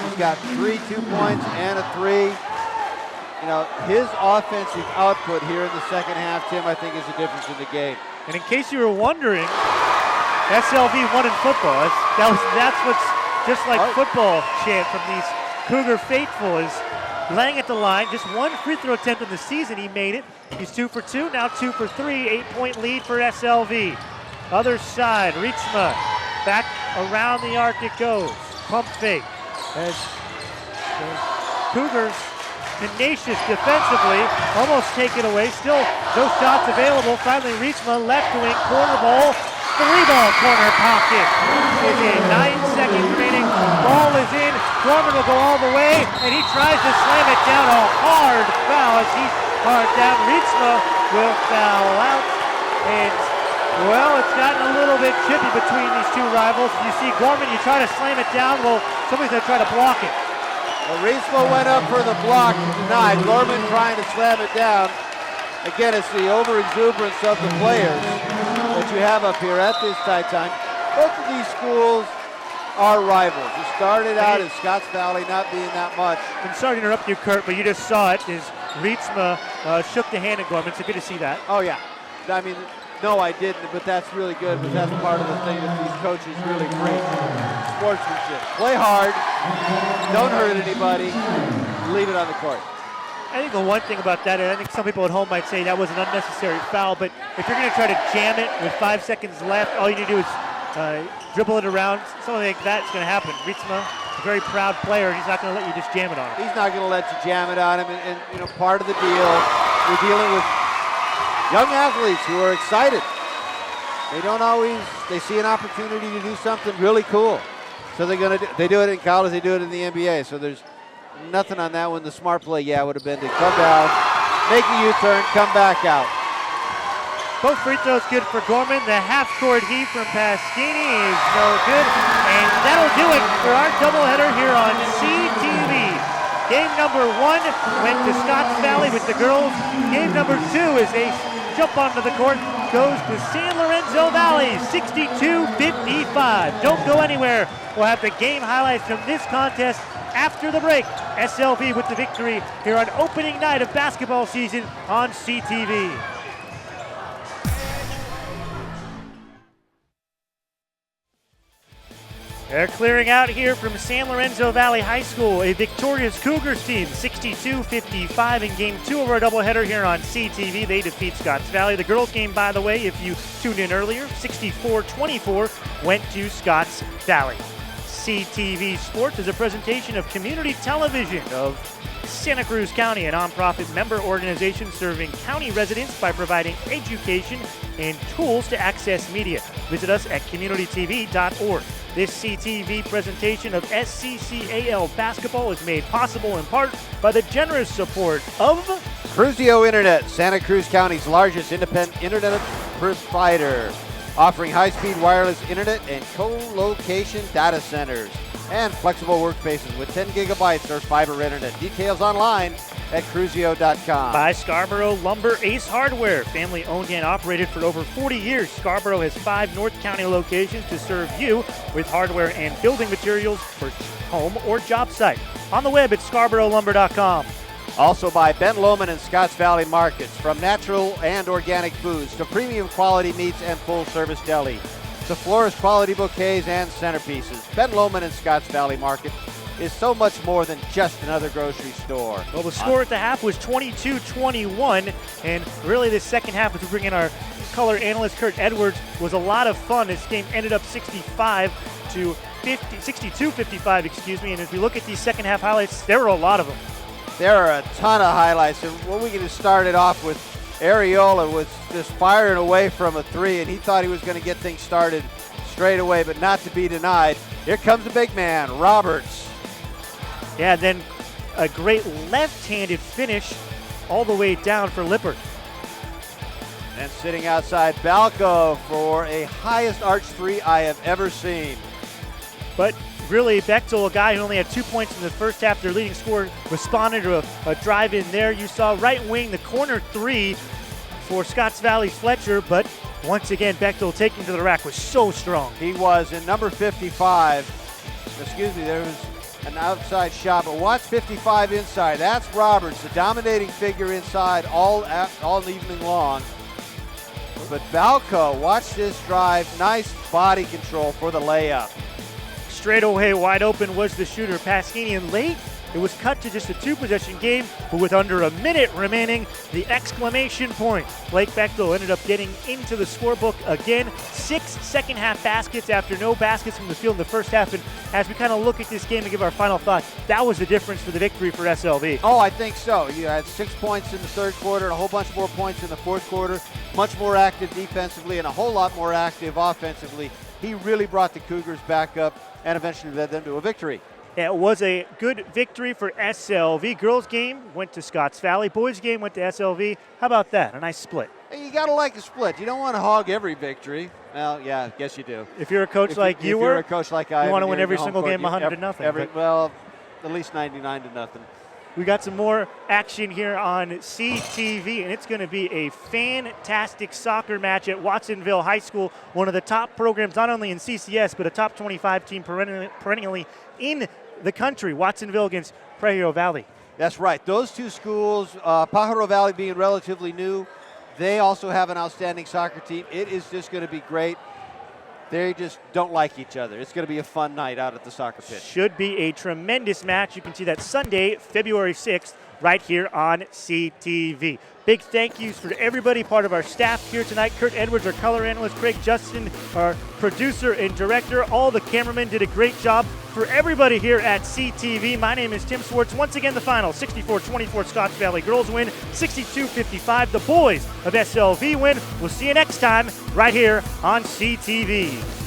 He's got 3 2-points and a 3. You know, his offensive output here in the 2nd half, Tim, I think is the difference in the game. And in case you were wondering, SLV won in football. That's what's just like football chant from these Cougar faithful is Lang at the line. Just 1 free throw attempt in the season, he made it. He's 2 for 2, now 2 for 3. 8-point lead for SLV. Other side, Rietzma back around the arc it goes. Pump fake. As the Cougars tenacious defensively, almost take it away. Still no shots available. Finally, Rietzma left wing, corner ball, 3-ball corner pocket. Is in 9 seconds remaining. Ball is in. Gorman will go all the way, and he tries to slam it down. A hard foul as he's hard down. Rietzma will foul out, and well, it's gotten a little bit chippy between these 2 rivals. You see Gorman, you try to slam it down. Well, somebody's going to try to block it. Well, Rietzma went up for the block, denied. Gorman trying to slam it down. Again, it's the over-exuberance of the players that you have up here at this tight time. Both of these schools are rivals. It started out as Scotts Valley not being that much. I'm sorry to interrupt you, Kurt, but you just saw it. Is Rietzma shook the hand of Gorman, so good to see that. Oh, yeah. I mean, no, I didn't, but that's really good. But that's part of the thing that these coaches really preach. Sportsmanship. Play hard. Don't hurt anybody. Leave it on the court. I think the one thing about that, and I think some people at home might say that was an unnecessary foul, but if you're going to try to jam it with 5 seconds left, all you need to do is dribble it around. Something like that's going to happen. Rietzma, a very proud player, he's not going to let you just jam it on him. He's not going to let you jam it on him, and you know, part of the deal, we're dealing with young athletes who are excited. They don't always, they see an opportunity to do something really cool. So they do it in college, they do it in the NBA. So there's nothing on that one. The smart play, would have been to come down, make a U-turn, come back out. Both free throws good for Gorman. The half-court heave from Pasquini is no good. And that'll do it for our doubleheader here on CTV. Game number 1 went to Scotts Valley with the girls. Game number 2 is a jump onto the court, goes to San Lorenzo Valley, 62-55. Don't go anywhere. We'll have the game highlights from this contest after the break. SLV with the victory here on opening night of basketball season on CTV. They're clearing out here from San Lorenzo Valley High School, a victorious Cougars team, 62-55 in Game 2 of our doubleheader here on CTV. They defeat Scotts Valley. The girls' game, by the way, if you tuned in earlier, 64-24 went to Scotts Valley. CTV Sports is a presentation of Community Television of Santa Cruz County, a nonprofit member organization serving county residents by providing education and tools to access media. Visit us at communitytv.org. This CTV presentation of SCCAL Basketball is made possible in part by the generous support of Cruzio Internet, Santa Cruz County's largest independent internet provider, offering high-speed wireless internet and co-location data centers and flexible workspaces with 10 gigabytes or fiber internet. Details online at cruzio.com. By Scarborough Lumber Ace Hardware, family owned and operated for over 40 years. Scarborough has 5 North County locations to serve you with hardware and building materials for home or job site. On the web at scarboroughLumber.com. Also by Ben Lomond and Scotts Valley Markets, from natural and organic foods to premium quality meats and full-service deli, to florist quality bouquets and centerpieces. Ben Lomond and Scotts Valley Market is so much more than just another grocery store. Well, the score at the half was 22-21, and really the second half, as we bring in our color analyst Kurt Edwards, was a lot of fun. This game ended up 62-55, excuse me, and as we look at these second half highlights, there were a lot of them. There are a ton of highlights, and we're going to start it off with Areola was just firing away from a three, and he thought he was going to get things started straight away, but not to be denied. Here comes the big man, Roberts. Yeah, then a great left-handed finish all the way down for Lippert. And sitting outside, Balco for a highest arch three I have ever seen. But really, Bechtel, a guy who only had 2 points in the first half, their leading scorer, responded to a drive in there. You saw right wing, the corner three for Scotts Valley's Fletcher, but once again, Bechtel taking to the rack was so strong. He was in number 55. Excuse me, there was an outside shot, but watch 55 inside. That's Roberts, the dominating figure inside all evening long. But Balco, watch this drive. Nice body control for the layup. Straight away wide open was the shooter, Pasquini, and late it was cut to just a 2-possession game, but with under a minute remaining, the exclamation point. Blake Bechtel ended up getting into the scorebook again. 6 second half baskets after no baskets from the field in the first half, and as we kind of look at this game and give our final thought, that was the difference for the victory for SLV. Oh, I think so. You had 6 points in the third quarter and a whole bunch more points in the fourth quarter. Much more active defensively and a whole lot more active offensively. He really brought the Cougars back up and eventually led them to a victory. It was a good victory for SLV. Girls game went to Scotts Valley. Boys game went to SLV. How about that? A nice split. You got to like a split. You don't want to hog every victory. Well, yeah, I guess you do. If you're a coach like you were, you're a coach like I am, you want to win every single game 100-0. Well, at least 99-0. We got some more action here on CTV, and it's going to be a fantastic soccer match at Watsonville High School, one of the top programs not only in CCS, but a top 25 team perennially in the country. Watsonville against Pajaro Valley. That's right. Those two schools, Pajaro Valley being relatively new, they also have an outstanding soccer team. It is just going to be great. They just don't like each other. It's going to be a fun night out at the soccer pitch. Should be a tremendous match. You can see that Sunday, February 6th, right here on CTV. Big thank yous for everybody, part of our staff here tonight. Kurt Edwards, our color analyst, Craig Justin, our producer and director. All the cameramen did a great job. For everybody here at CTV, my name is Tim Swartz. Once again, the final, 64-24 Scotts Valley girls win, 62-55 the boys of SLV win. We'll see you next time right here on CTV.